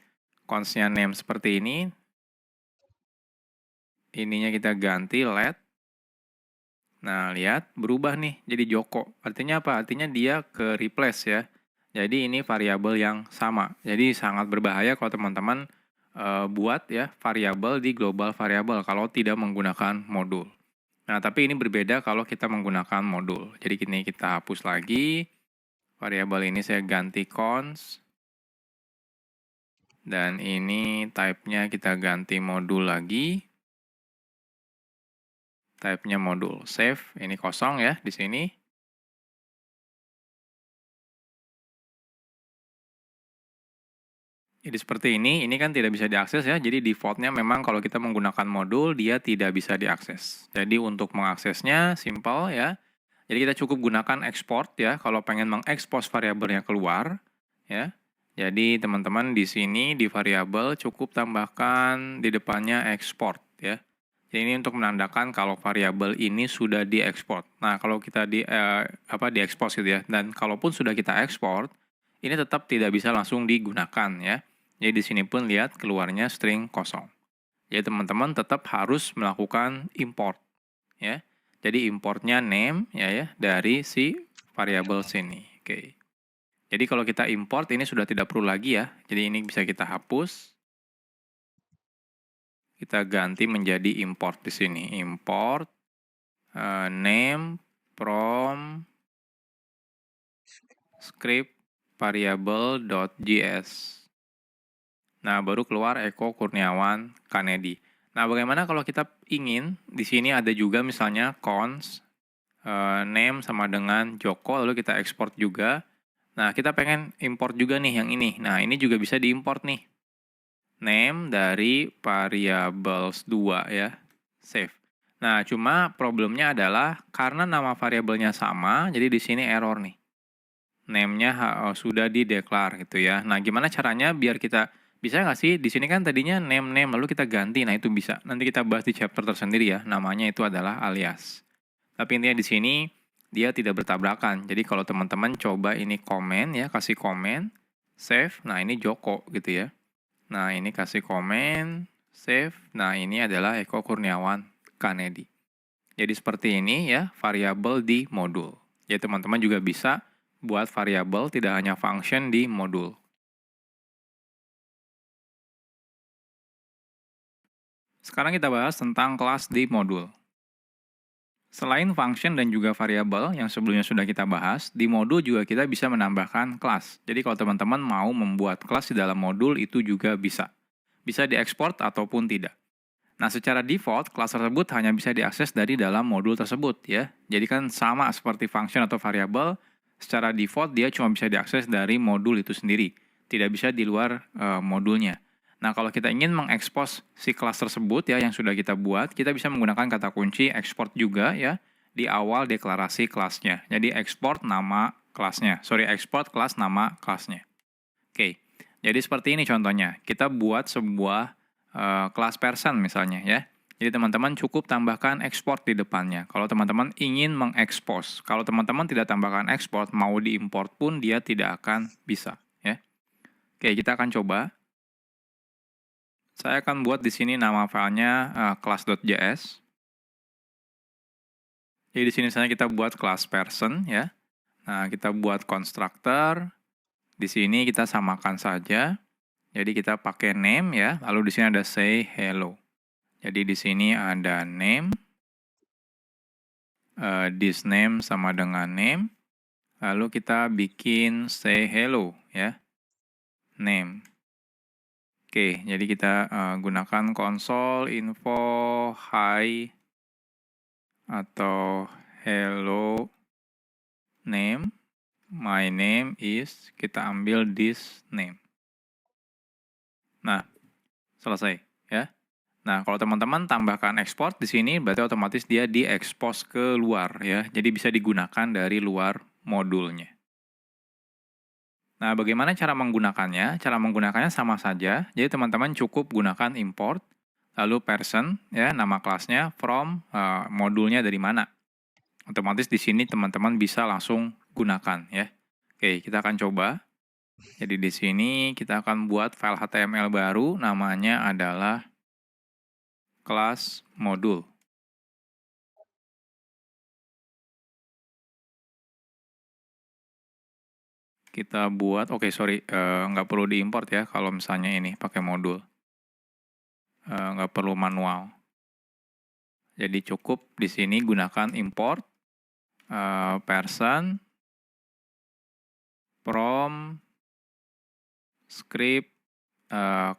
const-nya name seperti ini, ininya kita ganti let. Nah, lihat berubah nih jadi Joko. Artinya apa? Artinya dia ke replace ya. Jadi ini variabel yang sama. Jadi sangat berbahaya kalau teman-teman buat ya variabel di global variabel kalau tidak menggunakan modul. Nah, tapi ini berbeda kalau kita menggunakan modul. Jadi ini kita hapus lagi. Variabel ini saya ganti const. Dan ini type-nya kita ganti modul lagi. Type-nya modul. Save. Ini kosong ya di sini. Jadi seperti ini kan tidak bisa diakses ya, jadi defaultnya memang kalau kita menggunakan modul, dia tidak bisa diakses. Jadi untuk mengaksesnya, simple ya, jadi kita cukup gunakan export ya, kalau pengen mengekspos variabelnya keluar, ya. Jadi teman-teman di sini di variabel cukup tambahkan di depannya export ya. Jadi ini untuk menandakan kalau variabel ini sudah diekspor. Nah, kalau kita diekspos gitu ya, dan kalaupun sudah kita ekspor, ini tetap tidak bisa langsung digunakan ya. Jadi di sini pun lihat keluarnya string kosong. Jadi teman-teman tetap harus melakukan import ya. Jadi importnya name ya dari si variabel sini. Oke. Jadi kalau kita import ini sudah tidak perlu lagi ya. Jadi ini bisa kita hapus. Kita ganti menjadi import di sini. Import name from script variable.js. Nah, baru keluar Eko Kurniawan Kanedi. Nah, bagaimana kalau kita ingin di sini ada juga misalnya cons name sama dengan Joko, lalu kita ekspor juga. Nah, kita pengen import juga nih yang ini. Nah, ini juga bisa diimport nih. Name dari variables 2 ya. Save. Nah, cuma problemnya adalah karena nama variabelnya sama, jadi di sini error nih. Name-nya sudah dideklar gitu ya. Nah, gimana caranya biar kita bisa nggak sih? Di sini kan tadinya name lalu kita ganti. Nah, itu bisa. Nanti kita bahas di chapter tersendiri ya. Namanya itu adalah alias. Tapi intinya di sini dia tidak bertabrakan. Jadi kalau teman-teman coba ini komen ya, kasih komen, save. Nah, ini Joko gitu ya. Nah, ini kasih komen, save. Nah, ini adalah Eko Kurniawan Kanedi. Jadi seperti ini ya, variabel di modul. Jadi teman-teman juga bisa buat variabel tidak hanya function di modul. Sekarang kita bahas tentang kelas di modul. Selain function dan juga variabel yang sebelumnya sudah kita bahas, di modul juga kita bisa menambahkan kelas. Jadi kalau teman-teman mau membuat kelas di dalam modul itu juga bisa. Bisa diekspor ataupun tidak. Nah, secara default, kelas tersebut hanya bisa diakses dari dalam modul tersebut ya. Jadi kan sama seperti function atau variabel, secara default dia cuma bisa diakses dari modul itu sendiri. Tidak bisa di luar modulnya. Nah, kalau kita ingin mengekspos si kelas tersebut ya yang sudah kita buat, kita bisa menggunakan kata kunci export juga ya di awal deklarasi kelasnya. Jadi export nama kelasnya. Export kelas nama kelasnya. Oke. Jadi seperti ini contohnya. Kita buat sebuah kelas person misalnya ya. Jadi teman-teman cukup tambahkan export di depannya. Kalau teman-teman ingin mengekspos. Kalau teman-teman tidak tambahkan export, mau diimport pun dia tidak akan bisa ya. Oke, kita akan coba. Saya akan buat di sini nama filenya class.js. Jadi di sini misalnya kita buat class person ya. Nah, kita buat constructor. Di sini kita samakan saja. Jadi kita pakai name ya. Lalu di sini ada say hello. Jadi di sini ada name. This name sama dengan name. Lalu kita bikin say hello ya. Name. Oke, jadi kita gunakan console info hi atau hello name. My name is, kita ambil this name. Nah, selesai ya. Nah, kalau teman-teman tambahkan export di sini berarti otomatis dia diekspos ke luar ya. Jadi bisa digunakan dari luar modulnya. Nah, bagaimana cara menggunakannya? Cara menggunakannya sama saja. Jadi teman-teman cukup gunakan import, lalu person ya, nama kelasnya, from modulnya dari mana. Otomatis di sini teman-teman bisa langsung gunakan ya. Oke, kita akan coba. Jadi di sini kita akan buat file HTML baru, namanya adalah kelas modul. Kita buat, nggak perlu diimport ya kalau misalnya ini pakai modul. Nggak perlu manual. Jadi cukup di sini gunakan import person from script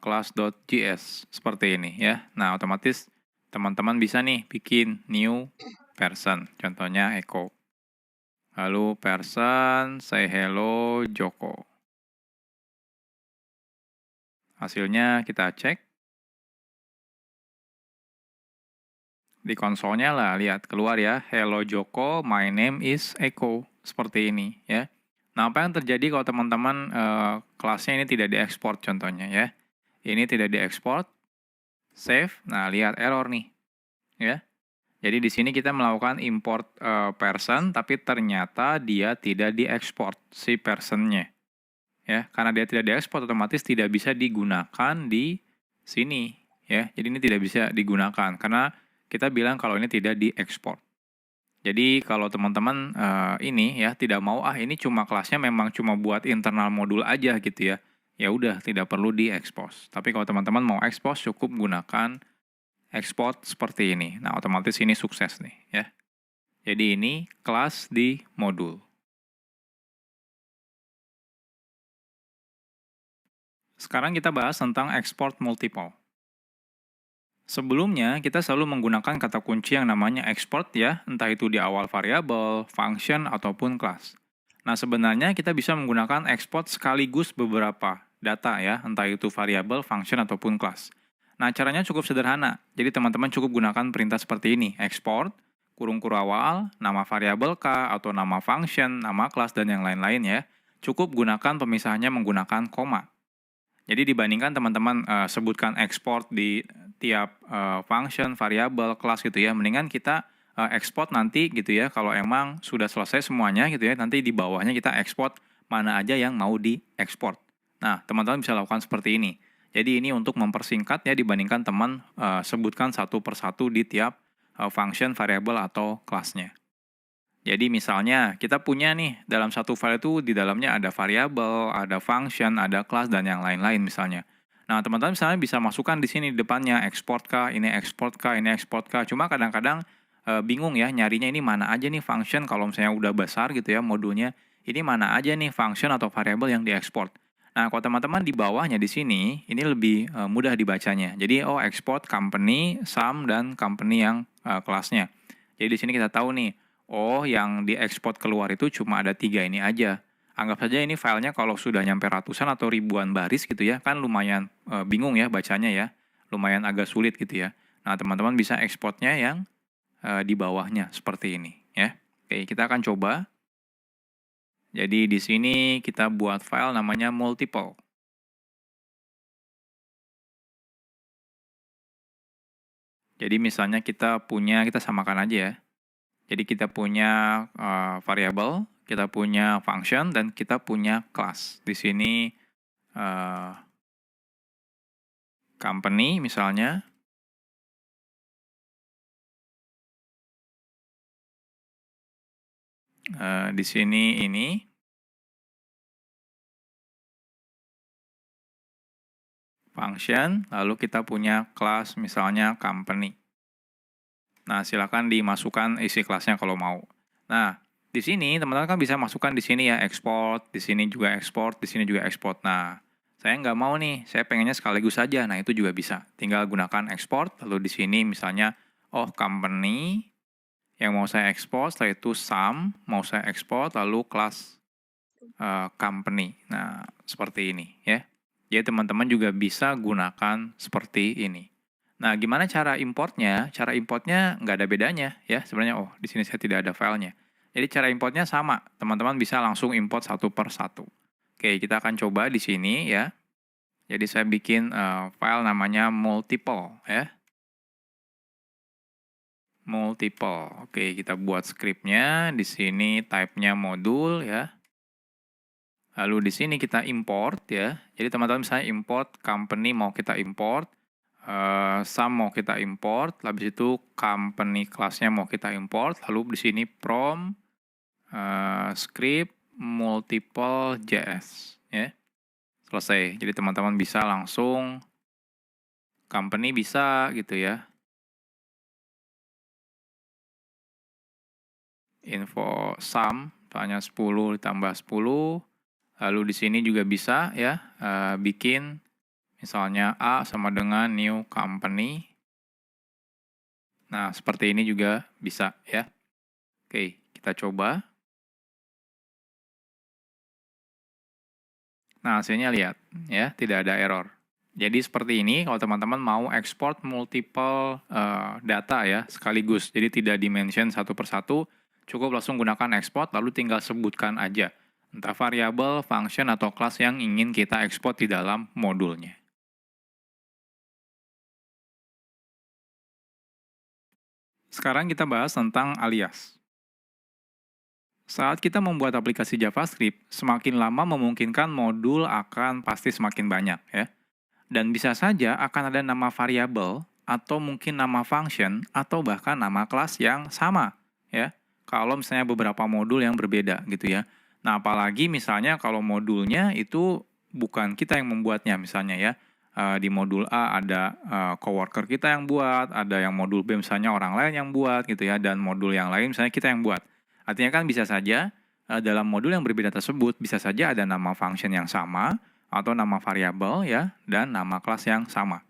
class.js seperti ini ya. Nah, otomatis teman-teman bisa nih bikin new person. Contohnya Eko. Lalu person say hello Joko. Hasilnya kita cek. Di konsolnya lah, lihat keluar ya, hello Joko, my name is Eko, seperti ini ya. Nah, apa yang terjadi kalau teman-teman kelasnya ini tidak diekspor contohnya ya. Ini tidak diekspor, save, nah lihat error nih ya. Jadi di sini kita melakukan import person, tapi ternyata dia tidak diekspor si personnya ya. Karena dia tidak diekspor, otomatis tidak bisa digunakan di sini ya. Jadi ini tidak bisa digunakan karena kita bilang kalau ini tidak diekspor. Jadi kalau teman-teman ini ya tidak mau ini cuma kelasnya memang cuma buat internal modul aja gitu ya. Ya udah tidak perlu diekspos. Tapi kalau teman-teman mau ekspos cukup gunakan export seperti ini. Nah, otomatis ini sukses nih ya. Jadi ini kelas di modul. Sekarang kita bahas tentang export multiple. Sebelumnya, kita selalu menggunakan kata kunci yang namanya export ya, entah itu di awal variabel, function, ataupun kelas. Nah, sebenarnya kita bisa menggunakan export sekaligus beberapa data ya, entah itu variabel, function, ataupun kelas. Nah, caranya cukup sederhana. Jadi, teman-teman cukup gunakan perintah seperti ini, export, kurung-kurung awal, nama variabel kah, atau nama function, nama kelas, dan yang lain-lain ya. Cukup gunakan pemisahnya menggunakan koma. Jadi dibandingkan teman-teman sebutkan export di tiap function, variabel, kelas gitu ya, mendingan kita export nanti gitu ya, kalau emang sudah selesai semuanya gitu ya, nanti di bawahnya kita export mana aja yang mau diekspor. Nah, teman-teman bisa lakukan seperti ini. Jadi ini untuk mempersingkat ya dibandingkan teman sebutkan satu persatu di tiap function, variabel, atau kelasnya. Jadi misalnya kita punya nih dalam satu file itu di dalamnya ada variabel, ada function, ada kelas, dan yang lain-lain misalnya. Nah, teman-teman misalnya bisa masukkan di sini di depannya export kah, ini export kah, ini export kah. Cuma kadang-kadang bingung ya nyarinya ini mana aja nih function kalau misalnya udah besar gitu ya modulnya. Ini mana aja nih function atau variabel yang diekspor. Nah, kalau teman-teman di bawahnya di sini, ini lebih mudah dibacanya. Jadi, export company, sum, dan company yang kelasnya. Jadi di sini kita tahu nih, yang diekspor keluar itu cuma ada 3 ini aja. Anggap saja ini filenya kalau sudah nyampe ratusan atau ribuan baris gitu ya, kan lumayan bingung ya bacanya ya. Lumayan agak sulit gitu ya. Nah, teman-teman bisa ekspornya yang di bawahnya seperti ini ya. Oke, kita akan coba. Jadi di sini kita buat file namanya multiple. Jadi misalnya kita samakan aja ya. Jadi kita punya variabel, kita punya function, dan kita punya class. Di sini company misalnya. Di sini ini. Function, lalu kita punya class misalnya company. Nah, silakan dimasukkan isi kelasnya kalau mau. Nah, di sini teman-teman kan bisa masukkan di sini ya export, di sini juga export, di sini juga export. Nah, saya nggak mau nih, saya pengennya sekaligus saja. Nah, itu juga bisa. Tinggal gunakan export, lalu di sini misalnya, company, yang mau saya export, setelah itu sum, mau saya export, lalu class company. Nah, seperti ini ya. Jadi teman-teman juga bisa gunakan seperti ini. Nah, gimana cara importnya? Cara importnya nggak ada bedanya ya. Sebenarnya, di sini saya tidak ada filenya. Jadi cara importnya sama. Teman-teman bisa langsung import satu per satu. Oke, kita akan coba di sini ya. Jadi saya bikin file namanya multiple ya. Multiple. Oke, kita buat scriptnya. Di sini type-nya modul ya. Lalu di sini kita import ya. Jadi teman-teman misalnya import company mau kita import, sum mau kita import, habis itu company kelasnya mau kita import, lalu di sini from script multiple JS ya. Selesai. Jadi teman-teman bisa langsung company bisa gitu ya. Info sum misalnya 10 ditambah 10. Lalu di sini juga bisa ya bikin misalnya A sama dengan new company. Nah, seperti ini juga bisa ya. Oke, kita coba. Nah, hasilnya lihat ya, tidak ada error. Jadi seperti ini kalau teman-teman mau ekspor multiple data ya sekaligus. Jadi tidak dimention satu persatu, cukup langsung gunakan export lalu tinggal sebutkan aja. Entah variabel, function, atau kelas yang ingin kita ekspor di dalam modulnya. Sekarang kita bahas tentang alias. Saat kita membuat aplikasi JavaScript, semakin lama memungkinkan modul akan pasti semakin banyak ya. Dan bisa saja akan ada nama variabel atau mungkin nama function atau bahkan nama kelas yang sama ya. Kalau misalnya beberapa modul yang berbeda gitu ya. Nah, apalagi misalnya kalau modulnya itu bukan kita yang membuatnya misalnya ya. Di modul A ada coworker kita yang buat, ada yang modul B misalnya orang lain yang buat gitu ya, dan modul yang lain misalnya kita yang buat. Artinya kan bisa saja dalam modul yang berbeda tersebut bisa saja ada nama function yang sama atau nama variabel ya, dan nama kelas yang sama.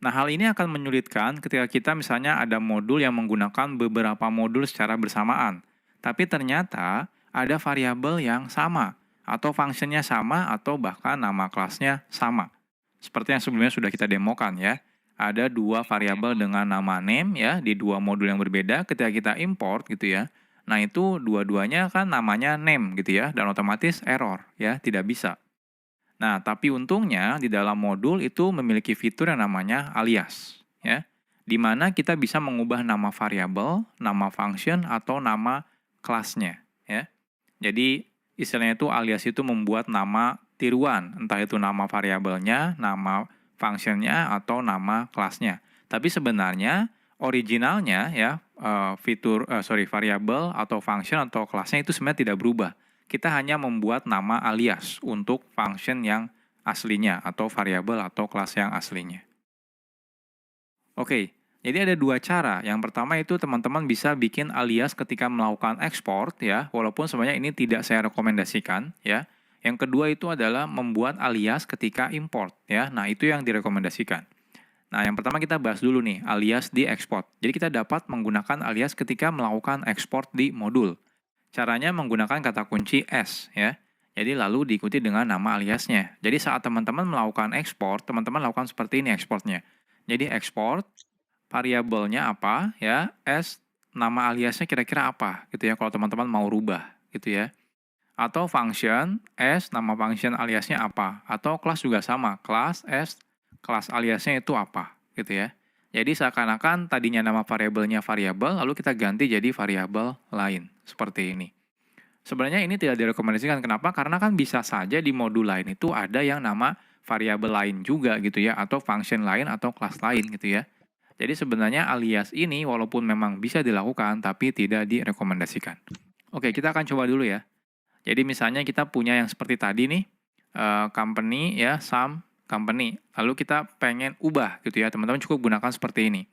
Nah, hal ini akan menyulitkan ketika kita misalnya ada modul yang menggunakan beberapa modul secara bersamaan. Tapi ternyata ada variabel yang sama, atau fungsinya sama, atau bahkan nama kelasnya sama. Seperti yang sebelumnya sudah kita demokan ya. Ada dua variabel dengan nama name ya, di dua modul yang berbeda ketika kita import gitu ya. Nah, itu dua-duanya kan namanya name gitu ya, dan otomatis error ya, tidak bisa. Nah, tapi untungnya di dalam modul itu memiliki fitur yang namanya alias, ya, di mana kita bisa mengubah nama variabel, nama function, atau nama kelasnya, ya. Jadi istilahnya itu alias itu membuat nama tiruan, entah itu nama variabelnya, nama functionnya, atau nama kelasnya. Tapi sebenarnya originalnya ya variabel atau function atau kelasnya itu sebenarnya tidak berubah. Kita hanya membuat nama alias untuk function yang aslinya atau variabel atau kelas yang aslinya. Oke, jadi ada dua cara. Yang pertama itu teman-teman bisa bikin alias ketika melakukan export ya, walaupun sebenarnya ini tidak saya rekomendasikan ya. Yang kedua itu adalah membuat alias ketika import ya. Nah, itu yang direkomendasikan. Nah, yang pertama kita bahas dulu nih, alias di export. Jadi kita dapat menggunakan alias ketika melakukan export di modul. Caranya menggunakan kata kunci S ya. Jadi lalu diikuti dengan nama aliasnya. Jadi saat teman-teman melakukan export, teman-teman lakukan seperti ini exportnya. Jadi export, variabelnya apa ya, S, nama aliasnya kira-kira apa gitu ya kalau teman-teman mau rubah gitu ya. Atau function, S, nama function aliasnya apa. Atau kelas juga sama, kelas S, kelas aliasnya itu apa gitu ya. Jadi seakan-akan tadinya nama variabelnya variabel, lalu kita ganti jadi variabel lain, seperti ini. Sebenarnya ini tidak direkomendasikan, kenapa? Karena kan bisa saja di modul lain itu ada yang nama variabel lain juga gitu ya, atau function lain atau kelas lain gitu ya. Jadi sebenarnya alias ini walaupun memang bisa dilakukan, tapi tidak direkomendasikan. Oke, kita akan coba dulu ya. Jadi misalnya kita punya yang seperti tadi nih, company ya, sum company. Lalu kita pengen ubah gitu ya, teman-teman cukup gunakan seperti ini.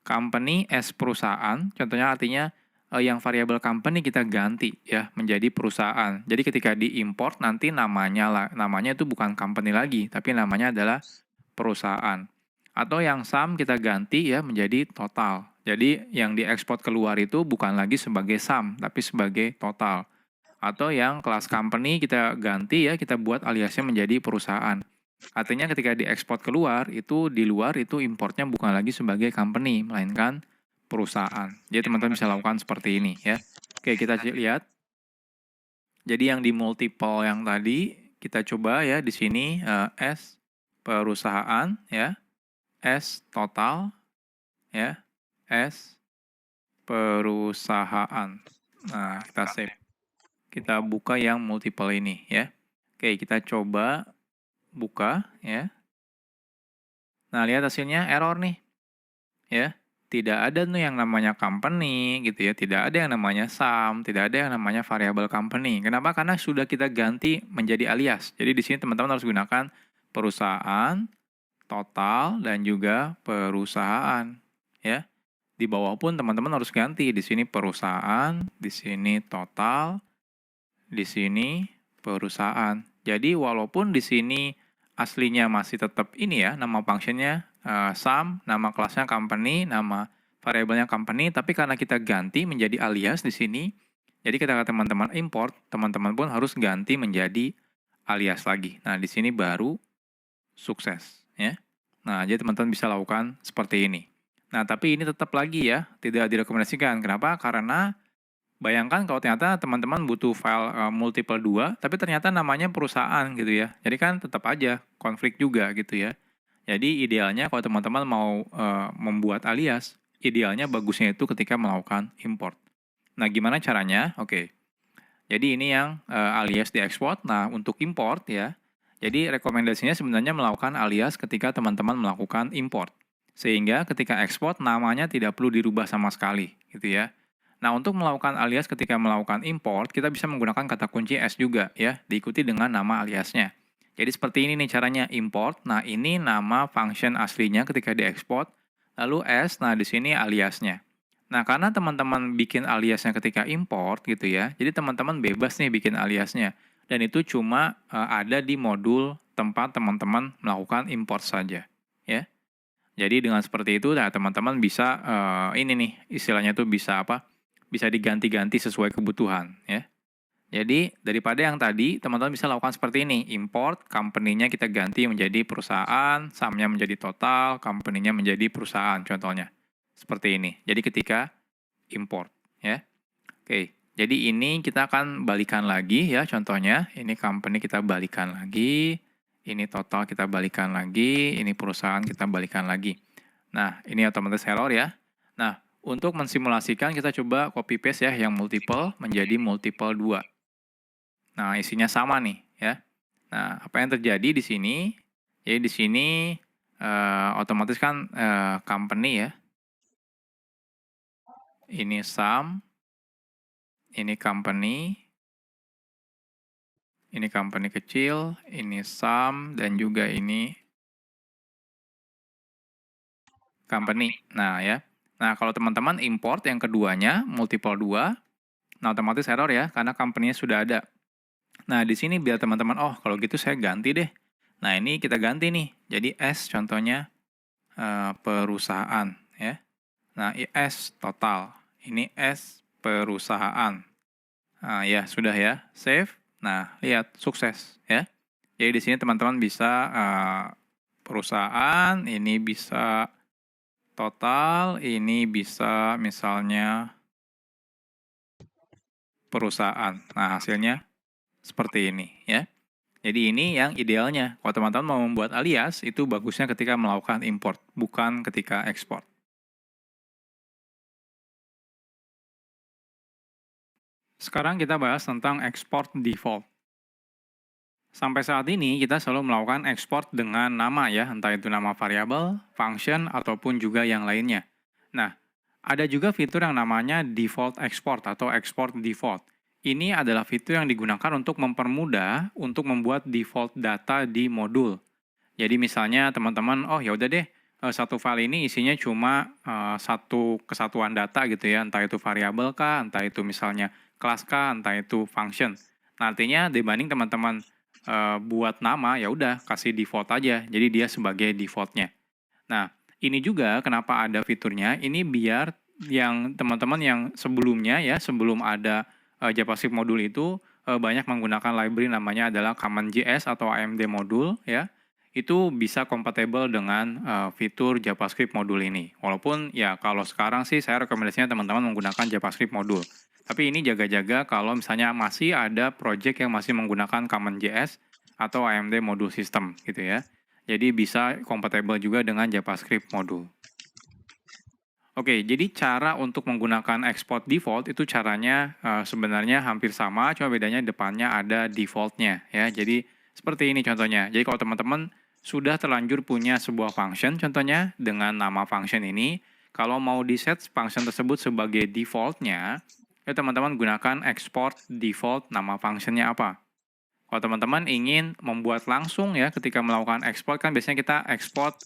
Company as perusahaan, contohnya artinya yang variabel company kita ganti ya menjadi perusahaan. Jadi ketika diimport nanti namanya itu bukan company lagi, tapi namanya adalah perusahaan. Atau yang sum kita ganti ya menjadi total. Jadi yang diekspor keluar itu bukan lagi sebagai sum, tapi sebagai total. Atau yang kelas company kita ganti ya, kita buat aliasnya menjadi perusahaan. Artinya ketika diekspor keluar, itu di luar itu importnya bukan lagi sebagai company, melainkan perusahaan. Jadi teman-teman bisa lakukan seperti ini ya. Oke, kita lihat. Jadi yang di multiple yang tadi, kita coba ya di sini S perusahaan ya, S total ya, S perusahaan. Nah, kita save. Kita buka yang multiple ini ya. Oke, kita coba buka ya. Nah, lihat hasilnya error nih. Ya. Tidak ada nih yang namanya company gitu ya. Tidak ada yang namanya sum, tidak ada yang namanya variable company. Kenapa? Karena sudah kita ganti menjadi alias. Jadi di sini teman-teman harus gunakan perusahaan, total, dan juga perusahaan ya. Di bawah pun teman-teman harus ganti. Di sini perusahaan, di sini total, di sini perusahaan. Jadi walaupun di sini aslinya masih tetap ini ya, nama functionnya sum, nama kelasnya company, nama variabelnya company, tapi karena kita ganti menjadi alias di sini, jadi ketika teman-teman import, teman-teman pun harus ganti menjadi alias lagi. Nah, di sini baru sukses ya. Nah, jadi teman-teman bisa lakukan seperti ini. Nah, tapi ini tetap lagi ya, tidak direkomendasikan. Kenapa? Karena bayangkan kalau ternyata teman-teman butuh file multiple 2, tapi ternyata namanya perusahaan gitu ya. Jadi kan tetap aja konflik juga gitu ya. Jadi idealnya kalau teman-teman mau membuat alias, idealnya bagusnya itu ketika melakukan import. Nah, gimana caranya? Oke. Jadi ini yang alias diekspor. Nah, untuk import ya, jadi rekomendasinya sebenarnya melakukan alias ketika teman-teman melakukan import. Sehingga ketika ekspor namanya tidak perlu dirubah sama sekali, gitu ya. Nah, untuk melakukan alias ketika melakukan import, kita bisa menggunakan kata kunci S juga ya, diikuti dengan nama aliasnya. Jadi seperti ini nih caranya import. Nah, ini nama function aslinya ketika diekspor. Lalu S, nah di sini aliasnya. Nah, karena teman-teman bikin aliasnya ketika import gitu ya, jadi teman-teman bebas nih bikin aliasnya. Dan itu cuma ada di modul tempat teman-teman melakukan import saja, ya. Jadi dengan seperti itu, nah teman-teman bisa ini nih istilahnya tuh bisa apa? Bisa diganti-ganti sesuai kebutuhan, ya. Jadi daripada yang tadi, teman-teman bisa lakukan seperti ini, import, company-nya kita ganti menjadi perusahaan, sum-nya menjadi total, company-nya menjadi perusahaan, contohnya. Seperti ini. Jadi ketika import, ya. Oke, jadi ini kita akan balikan lagi ya, contohnya. Ini company kita balikan lagi, ini total kita balikan lagi, ini perusahaan kita balikan lagi. Nah, ini otomatis error ya. Nah, untuk mensimulasikan kita coba copy paste ya, yang multiple menjadi multiple 2. Nah, isinya sama nih ya. Nah, apa yang terjadi di sini? Jadi di sini otomatis kan company ya. Ini sum, ini company kecil, ini sum, dan juga ini company. Nah ya. Nah, kalau teman-teman import yang keduanya, multiple 2, nah otomatis error ya, karena company-nya sudah ada. Nah, di sini biar teman-teman, oh kalau gitu saya ganti deh. Nah, ini kita ganti nih. Jadi S contohnya perusahaan ya. Nah, S total. Ini S perusahaan. Nah, ya sudah ya, save. Nah, lihat sukses ya. Jadi di sini teman-teman bisa perusahaan, ini bisa total, ini bisa misalnya perusahaan. Nah, hasilnya seperti ini ya. Jadi ini yang idealnya. Kalau teman-teman mau membuat alias, itu bagusnya ketika melakukan import, bukan ketika ekspor. Sekarang kita bahas tentang export default. Sampai saat ini kita selalu melakukan export dengan nama ya, entah itu nama variabel, function, ataupun juga yang lainnya. Nah, ada juga fitur yang namanya default export atau export default. Ini adalah fitur yang digunakan untuk mempermudah untuk membuat default data di modul. Jadi misalnya teman-teman, oh ya udah deh, satu file ini isinya cuma satu kesatuan data gitu ya, entah itu variabel kah, entah itu misalnya kelas kah, entah itu function. Nah, artinya dibanding teman-teman buat nama, ya udah kasih default aja. Jadi dia sebagai defaultnya. Nah, ini juga kenapa ada fiturnya, ini biar yang teman-teman yang sebelumnya ya, sebelum ada JavaScript modul itu banyak menggunakan library namanya adalah CommonJS atau AMD modul ya. Itu bisa kompatibel dengan fitur JavaScript modul ini. Walaupun ya kalau sekarang sih saya rekomendasinya teman-teman menggunakan JavaScript modul. Tapi ini jaga-jaga kalau misalnya masih ada project yang masih menggunakan CommonJS atau AMD modul system gitu ya. Jadi bisa kompatibel juga dengan JavaScript modul. Oke, jadi cara untuk menggunakan export default itu caranya sebenarnya hampir sama, cuma bedanya depannya ada defaultnya ya. Jadi seperti ini contohnya. Jadi kalau teman-teman sudah terlanjur punya sebuah function, contohnya dengan nama function ini, kalau mau di set function tersebut sebagai defaultnya, ya teman-teman gunakan export default nama functionnya apa. Kalau teman-teman ingin membuat langsung ya ketika melakukan export kan biasanya kita export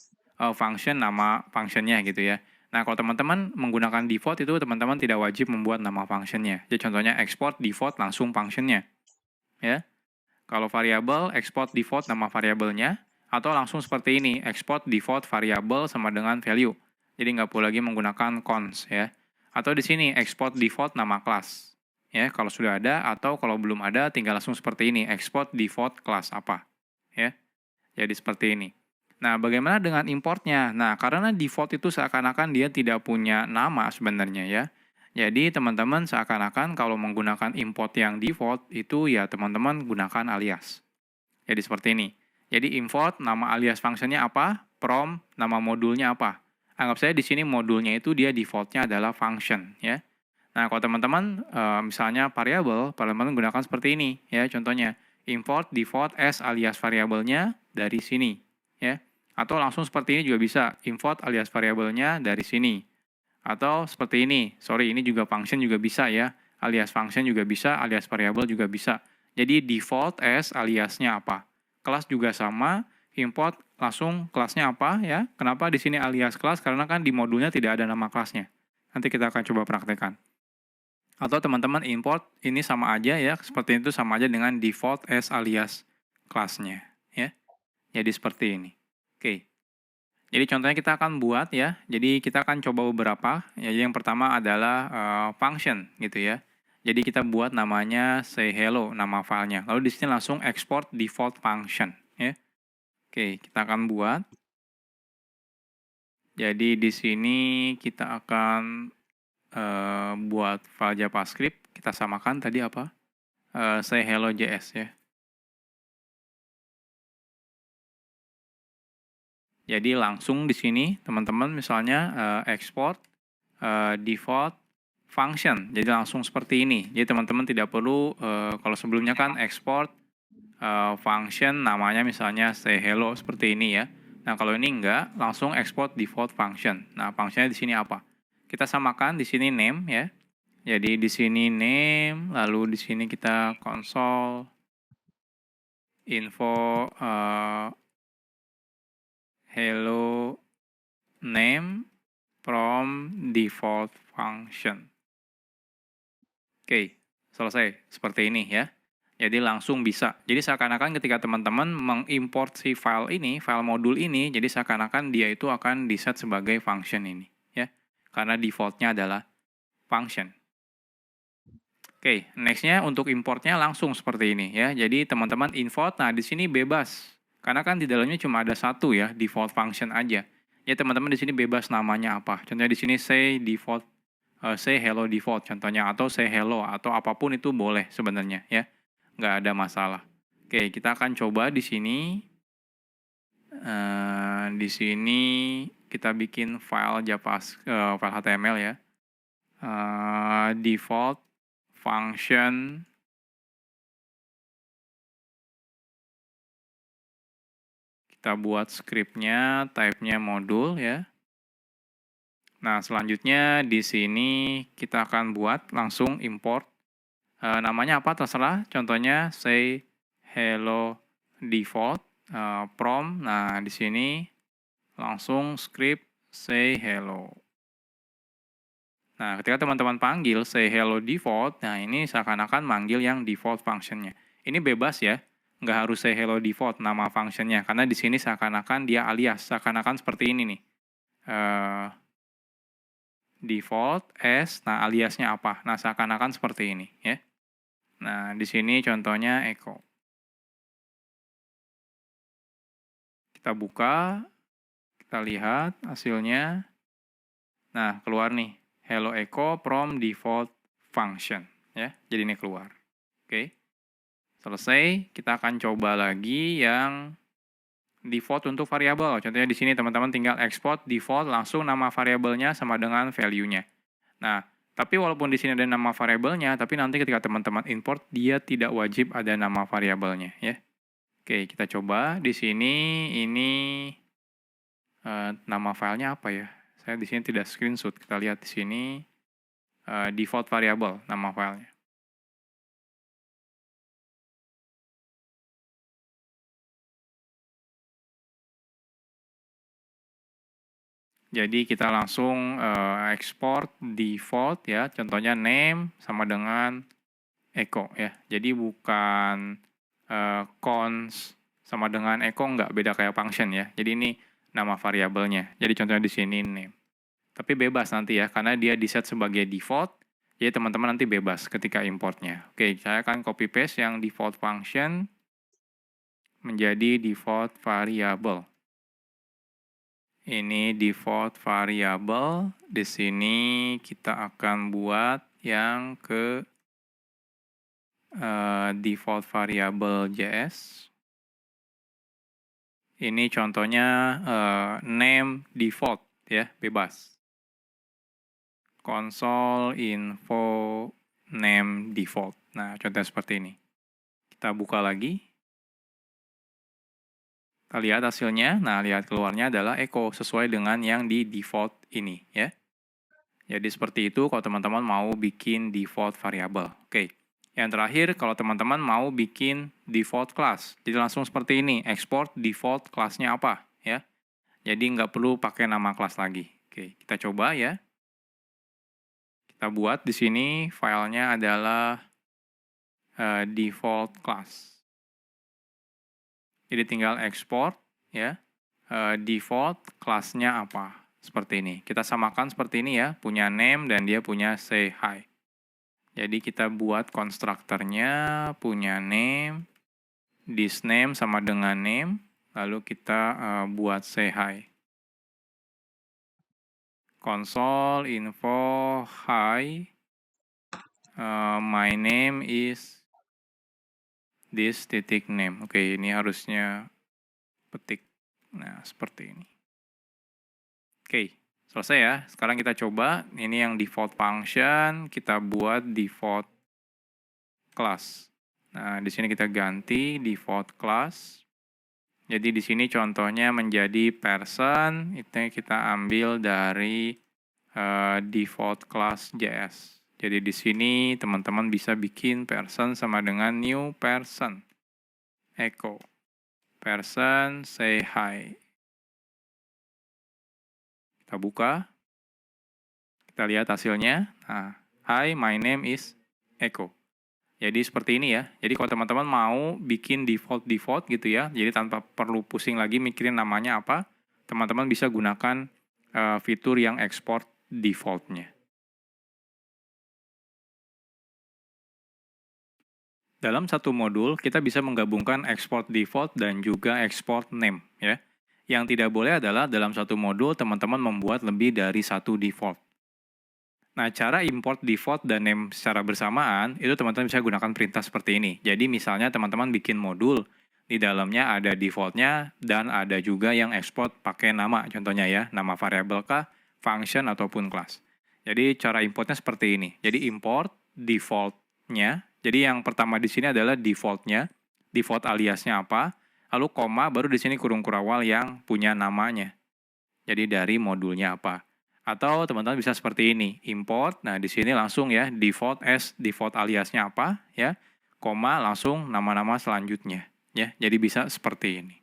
function nama functionnya gitu ya. Nah kalau teman-teman menggunakan default itu teman-teman tidak wajib membuat nama functionnya. Jadi contohnya export default langsung functionnya ya. Kalau variabel export default nama variabelnya atau langsung seperti ini export default variabel sama dengan value. Jadi nggak perlu lagi menggunakan cons ya. Atau di sini export default nama kelas. Ya, kalau sudah ada atau kalau belum ada tinggal langsung seperti ini, export default kelas apa. Ya. Jadi seperti ini. Nah, bagaimana dengan importnya? Nah, karena default itu seakan-akan dia tidak punya nama sebenarnya ya. Jadi, teman-teman seakan-akan kalau menggunakan import yang default itu ya teman-teman gunakan alias. Jadi seperti ini. Jadi import nama alias functionnya apa, from nama modulnya apa. Anggap saja di sini modulnya itu dia defaultnya adalah function ya. Nah, kalau teman-teman misalnya variable, teman-teman gunakan seperti ini ya. Contohnya import default as alias variabelnya dari sini ya. Atau langsung seperti ini juga bisa, import alias variabelnya dari sini. Atau seperti ini, sorry ini juga function juga bisa ya. Alias function juga bisa, alias variabel juga bisa. Jadi default as aliasnya apa. Kelas juga sama, import langsung kelasnya apa ya. Kenapa di sini alias kelas? Karena kan di modulnya tidak ada nama kelasnya. Nanti kita akan coba praktekkan. Atau teman-teman import ini sama aja ya, seperti itu sama aja dengan default as alias kelasnya ya. Jadi seperti ini. Oke. Jadi contohnya kita akan buat ya. Jadi kita akan coba beberapa. Ya, yang pertama adalah function gitu ya. Jadi kita buat namanya say hello nama filenya. Lalu di sini langsung export default function ya. Oke, kita akan buat. Jadi di sini kita akan buat file JavaScript. Kita samakan tadi apa? Say hello.js ya. Jadi langsung di sini teman-teman misalnya export default function. Jadi langsung seperti ini. Jadi teman-teman tidak perlu kalau sebelumnya kan export function namanya misalnya say hello seperti ini ya. Nah, kalau ini enggak, langsung export default function. Nah, functionnya di sini apa? Kita samakan di sini name ya. Jadi di sini name, lalu di sini kita console info hello name from default function. Oke, selesai. Seperti ini ya. Jadi langsung bisa. Jadi seakan-akan ketika teman-teman mengimport si file ini, file modul ini, jadi seakan-akan dia itu akan diset sebagai function ini. Ya, karena defaultnya adalah function. Oke, nextnya untuk importnya langsung seperti ini ya. Jadi teman-teman import, nah di sini bebas. Karena kan di dalamnya cuma ada satu ya, default function aja. Ya teman-teman di sini bebas namanya apa. Contohnya di sini say default say hello default contohnya, atau say hello, atau apapun itu boleh sebenarnya ya, nggak ada masalah. Oke, kita akan coba di sini. Di sini kita bikin file file HTML ya. Default function kita buat scriptnya, type-nya modul ya. Nah, selanjutnya di sini kita akan buat langsung import. Namanya apa terserah, contohnya say hello default from. Nah, di sini langsung script say hello. Nah, ketika teman-teman panggil say hello default, nah ini seakan-akan manggil yang default functionnya. Ini bebas ya, nggak harus say hello default nama functionnya, karena di sini seakan-akan dia alias, seakan-akan seperti ini nih. Default as, nah aliasnya apa? Nah, seakan-akan seperti ini ya. Nah, di sini contohnya echo. Kita buka, kita lihat hasilnya. Nah, keluar nih, hello echo from default function ya. Jadi ini keluar. Oke. Selesai, kita akan coba lagi yang default untuk variabel. Contohnya di sini teman-teman tinggal export default langsung nama variabelnya sama dengan value-nya. Nah, tapi walaupun di sini ada nama variabelnya, tapi nanti ketika teman-teman import dia tidak wajib ada nama variabelnya ya. Oke, kita coba di sini ini nama filenya apa ya? Saya di sini tidak screenshot. Kita lihat di sini default variable nama filenya. Jadi kita langsung export default ya, contohnya name sama dengan echo ya. Jadi bukan cons sama dengan echo, nggak, beda kayak function ya. Jadi ini nama variabelnya. Jadi contohnya di sini name. Tapi bebas nanti ya, karena dia di set sebagai default. Jadi teman-teman nanti bebas ketika importnya. Oke, saya akan copy paste yang default function menjadi default variable. Ini default variable. Di sini kita akan buat yang ke default variable JS. Ini contohnya name default ya, bebas. Console info name default. Nah, contohnya seperti ini. Kita buka lagi. Kita lihat hasilnya. Nah, lihat keluarnya adalah echo sesuai dengan yang di default ini ya. Jadi seperti itu kalau teman-teman mau bikin default variable. Oke. Yang terakhir kalau teman-teman mau bikin default class. Jadi langsung seperti ini, export default kelasnya apa ya. Jadi nggak perlu pakai nama kelas lagi. Oke, kita coba ya. Kita buat di sini filenya adalah default class. Jadi tinggal export ya. Default kelasnya apa? Seperti ini. Kita samakan seperti ini ya, punya name dan dia punya say hi. Jadi kita buat konstruktornya punya name, this name sama dengan name, lalu kita buat say hi. Console info hi, my name is this titik name. Oke, ini harusnya petik. Nah, seperti ini. Oke, selesai ya. Sekarang kita coba. Ini yang default function, kita buat default class. Nah, di sini kita ganti default class. Jadi di sini contohnya menjadi person, itu kita ambil dari default class JS. Jadi di sini teman-teman bisa bikin person sama dengan new person. Echo. Person say hi. Kita buka. Kita lihat hasilnya. Nah, hi, my name is Echo. Jadi seperti ini ya. Jadi kalau teman-teman mau bikin default gitu ya, jadi tanpa perlu pusing lagi mikirin namanya apa, teman-teman bisa gunakan fitur yang export default-nya. Dalam satu modul, kita bisa menggabungkan export default dan juga export name ya. Yang tidak boleh adalah dalam satu modul teman-teman membuat lebih dari satu default. Nah, cara import default dan name secara bersamaan, itu teman-teman bisa gunakan perintah seperti ini. Jadi misalnya teman-teman bikin modul, di dalamnya ada default-nya, dan ada juga yang export pakai nama, contohnya ya, nama variabel kah, function, ataupun class. Jadi cara importnya seperti ini. Jadi import default-nya, jadi yang pertama di sini adalah default-nya, default aliasnya apa, lalu koma, baru di sini kurung kurawal yang punya namanya. Jadi dari modulnya apa. Atau teman-teman bisa seperti ini, import, nah di sini langsung ya default as, default aliasnya apa ya, koma langsung nama-nama selanjutnya ya. Jadi bisa seperti ini.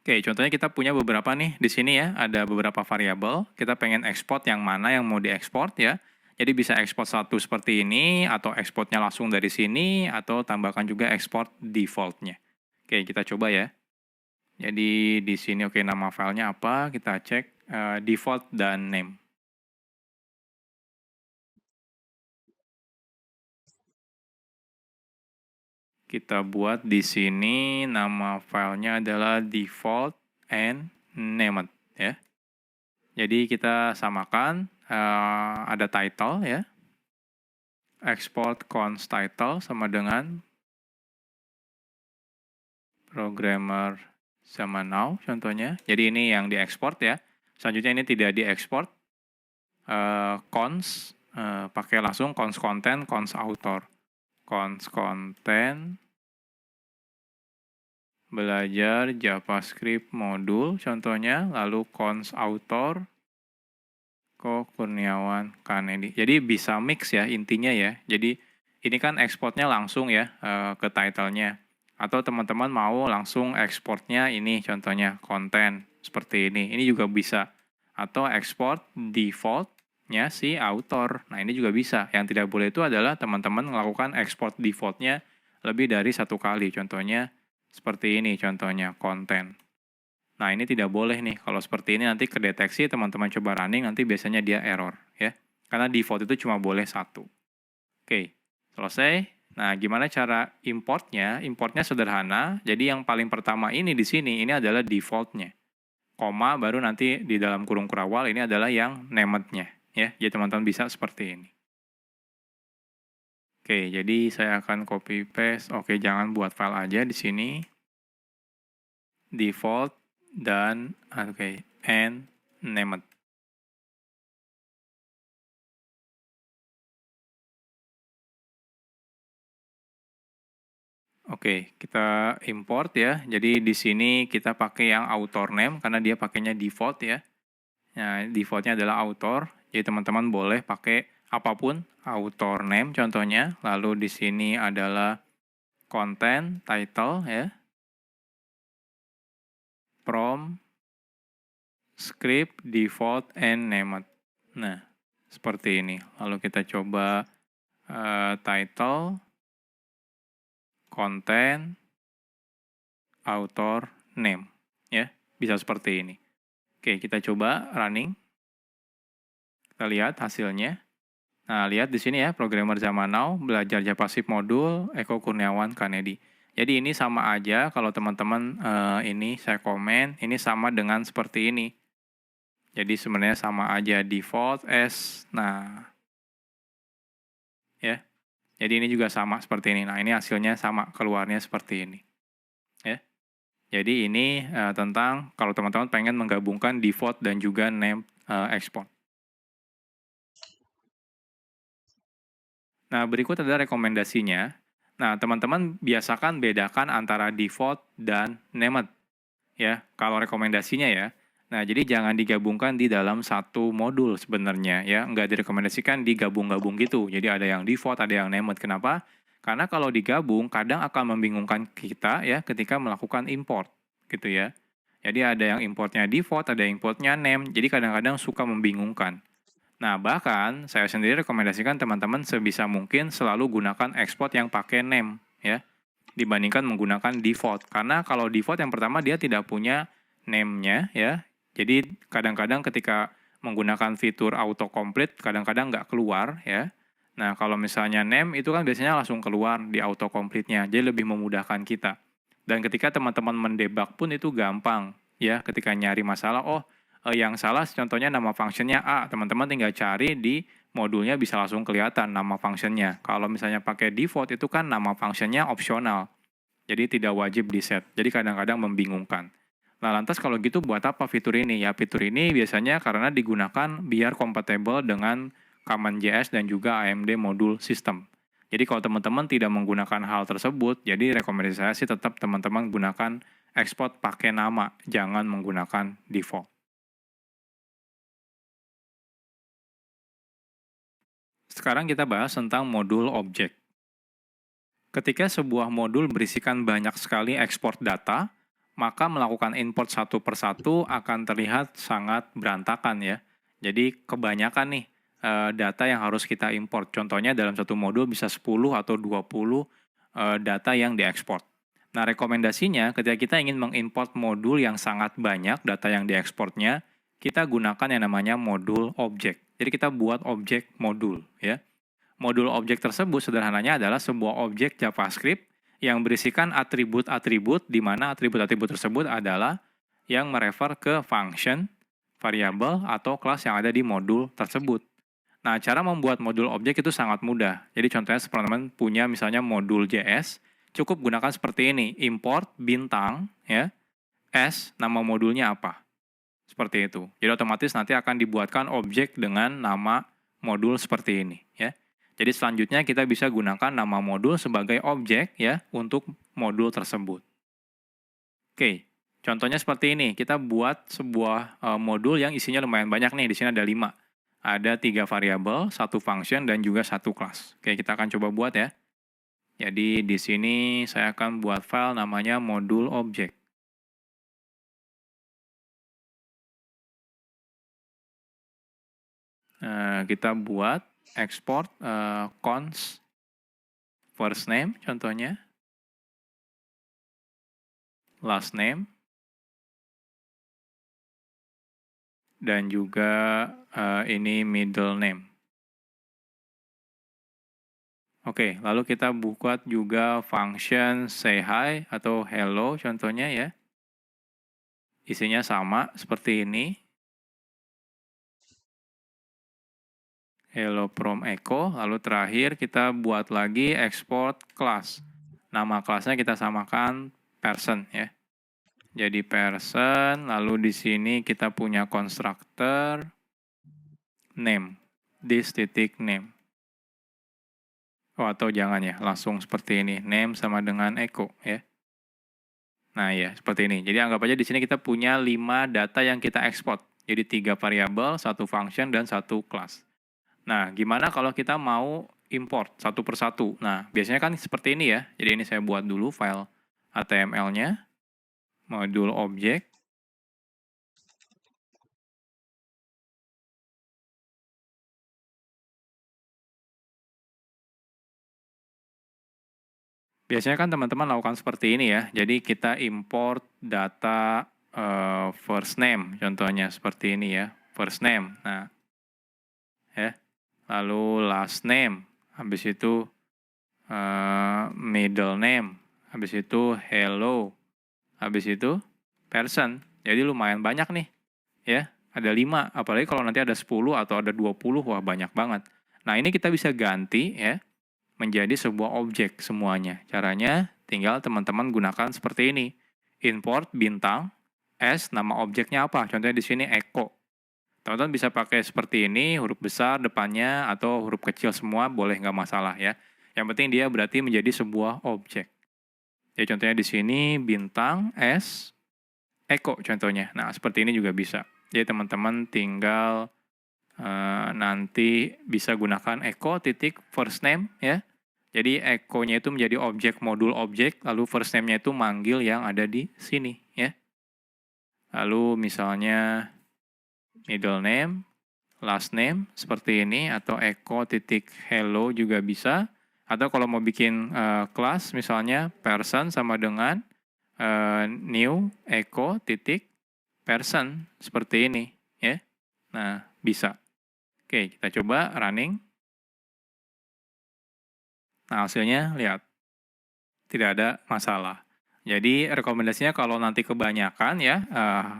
Oke, contohnya kita punya beberapa nih di sini ya, ada beberapa variabel, kita pengen export yang mana yang mau diekspor ya. Jadi bisa export satu seperti ini, atau exportnya langsung dari sini, atau tambahkan juga export default-nya. Oke, kita coba ya. Jadi di sini oke, nama filenya apa, kita cek default dan name. Kita buat di sini nama filenya adalah default and named ya. Jadi kita samakan ada title ya. Export const title sama dengan programmer sama now contohnya. Jadi ini yang diekspor ya. Selanjutnya ini tidak diekspor. Const pakai langsung const content, const author. Const content belajar JavaScript modul contohnya, lalu const author Ko Kurniawan Kanedi. Jadi bisa mix ya intinya ya. Jadi ini kan ekspornya langsung ya ke title-nya. Atau teman-teman mau langsung ekspornya ini contohnya konten seperti ini. Ini juga bisa. Atau export default-nya si author. Nah ini juga bisa. Yang tidak boleh itu adalah teman-teman melakukan export default-nya lebih dari satu kali. Contohnya seperti ini contohnya konten. Nah, ini tidak boleh nih. Kalau seperti ini nanti kedeteksi teman-teman coba running, nanti biasanya dia error ya. Karena default itu cuma boleh satu. Oke, selesai. Nah, gimana cara importnya? Importnya sederhana. Jadi yang paling pertama ini di sini, ini adalah default-nya. koma, baru nanti di dalam kurung kurawal ini adalah yang named-nya, ya. Jadi teman-teman bisa seperti ini. Oke, jadi saya akan copy paste. Oke, jangan buat file aja di sini. Default dan oke, and named. Oke, kita import ya. Jadi di sini kita pakai yang author name karena dia pakainya default ya. Nah, defaultnya adalah author. Jadi teman-teman boleh pakai apapun author name contohnya. Lalu di sini adalah content, title ya. From, script, default, and named. Nah, seperti ini. Lalu kita coba title, content, author, name. Ya, bisa seperti ini. Oke, kita coba running. Kita lihat hasilnya. Nah, lihat di sini ya, programmer zaman now, belajar JavaScript modul, Eko Kurniawan Kanedi. Jadi ini sama aja kalau teman-teman ini saya komen, ini sama dengan seperti ini. Jadi sebenarnya sama aja default as. Nah, ya. Jadi ini juga sama seperti ini. Nah, ini hasilnya sama, keluarnya seperti ini. Ya. Jadi ini tentang kalau teman-teman pengen menggabungkan default dan juga name export. Nah, berikut adalah rekomendasinya. Nah, teman-teman biasakan bedakan antara default dan named. Ya, kalau rekomendasinya ya. Nah, jadi jangan digabungkan di dalam satu modul sebenarnya ya. Nggak direkomendasikan digabung-gabung gitu. Jadi ada yang default, ada yang named. Kenapa? Karena kalau digabung kadang akan membingungkan kita ya ketika melakukan import gitu ya. Jadi ada yang importnya default, ada yang importnya name. Jadi kadang-kadang suka membingungkan. Nah, bahkan saya sendiri rekomendasikan teman-teman sebisa mungkin selalu gunakan export yang pakai name ya dibandingkan menggunakan default. Karena kalau default yang pertama dia tidak punya name-nya ya. Jadi kadang-kadang ketika menggunakan fitur autocomplete kadang-kadang nggak keluar ya. Nah, kalau misalnya name itu kan biasanya langsung keluar di autocomplete-nya. Jadi lebih memudahkan kita. Dan ketika teman-teman mendebug pun itu gampang ya. Ketika nyari masalah, oh yang salah contohnya nama functionnya A, teman-teman tinggal cari di modulnya bisa langsung kelihatan nama functionnya. Kalau misalnya pakai default itu kan nama functionnya opsional. Jadi tidak wajib di-set. Jadi kadang-kadang membingungkan. Nah, lantas kalau gitu buat apa fitur ini? Ya, fitur ini biasanya karena digunakan biar kompatibel dengan CommonJS dan juga AMD modul system. Jadi kalau teman-teman tidak menggunakan hal tersebut, jadi rekomendasi saya sih tetap teman-teman gunakan export pakai nama, jangan menggunakan default. Sekarang kita bahas tentang modul objek. Ketika sebuah modul berisikan banyak sekali ekspor data, maka melakukan import satu persatu akan terlihat sangat berantakan ya. Jadi kebanyakan nih data yang harus kita import. Contohnya dalam satu modul bisa 10 atau 20 data yang diekspor. Nah, rekomendasinya ketika kita ingin mengimport modul yang sangat banyak data yang diekspornya, kita gunakan yang namanya modul objek. Jadi kita buat objek modul ya. Modul objek tersebut sederhananya adalah sebuah objek JavaScript yang berisikan atribut-atribut di mana atribut-atribut tersebut adalah yang merefer ke function, variabel, atau kelas yang ada di modul tersebut. Nah, cara membuat modul objek itu sangat mudah. Jadi contohnya teman-teman punya misalnya modul JS, cukup gunakan seperti ini, import bintang, ya, s, nama modulnya apa. Seperti itu. Jadi otomatis nanti akan dibuatkan objek dengan nama modul seperti ini, ya. Jadi selanjutnya kita bisa gunakan nama modul sebagai objek ya untuk modul tersebut. Oke, contohnya seperti ini. Kita buat sebuah modul yang isinya lumayan banyak nih. Di sini ada 5. Ada 3 variabel, 1 function, dan juga 1 kelas. Oke, kita akan coba buat ya. Jadi di sini saya akan buat file namanya modul objek. Kita buat export const first name contohnya, last name, dan juga ini middle name. Oke, lalu kita buat juga function say hi atau hello contohnya ya. Isinya sama seperti ini. Hello from Echo. Lalu terakhir kita buat lagi export class. Nama kelasnya kita samakan person ya. Jadi person, lalu di sini kita punya constructor name. This titik name. Oh, atau jangan ya, langsung seperti ini. Name sama dengan echo ya. Nah ya, seperti ini. Jadi anggap aja di sini kita punya 5 data yang kita ekspor. Jadi 3 variabel, 1 function, dan 1 class. Nah, gimana kalau kita mau import satu persatu? Nah, biasanya kan seperti ini ya. Jadi ini saya buat dulu file HTML-nya, modul objek. Biasanya kan teman-teman lakukan seperti ini ya. Jadi kita import data first name, contohnya seperti ini ya. First name. Nah, ya. Lalu last name. Habis itu middle name. Habis itu hello. Habis itu person. Jadi lumayan banyak nih. Ya, ada 5. Apalagi kalau nanti ada 10 atau ada 20, wah banyak banget. Nah, ini kita bisa ganti ya menjadi sebuah objek semuanya. Caranya tinggal teman-teman gunakan seperti ini. Import bintang S, nama objeknya apa? Contohnya di sini Eko. Teman-teman bisa pakai seperti ini, huruf besar depannya atau huruf kecil semua boleh nggak masalah ya. Yang penting dia berarti menjadi sebuah objek. Jadi contohnya di sini bintang S Eko contohnya. Nah, seperti ini juga bisa. Jadi teman-teman tinggal nanti bisa gunakan echo titik first name ya. Jadi echo-nya itu menjadi objek modul objek, lalu first name-nya itu manggil yang ada di sini ya. Lalu misalnya middle name, last name seperti ini, atau echo titik hello juga bisa. Atau kalau mau bikin kelas misalnya person sama dengan new echo titik person seperti ini ya. Nah, bisa. Oke, kita coba running. Nah, hasilnya lihat. Tidak ada masalah. Jadi rekomendasinya kalau nanti kebanyakan ya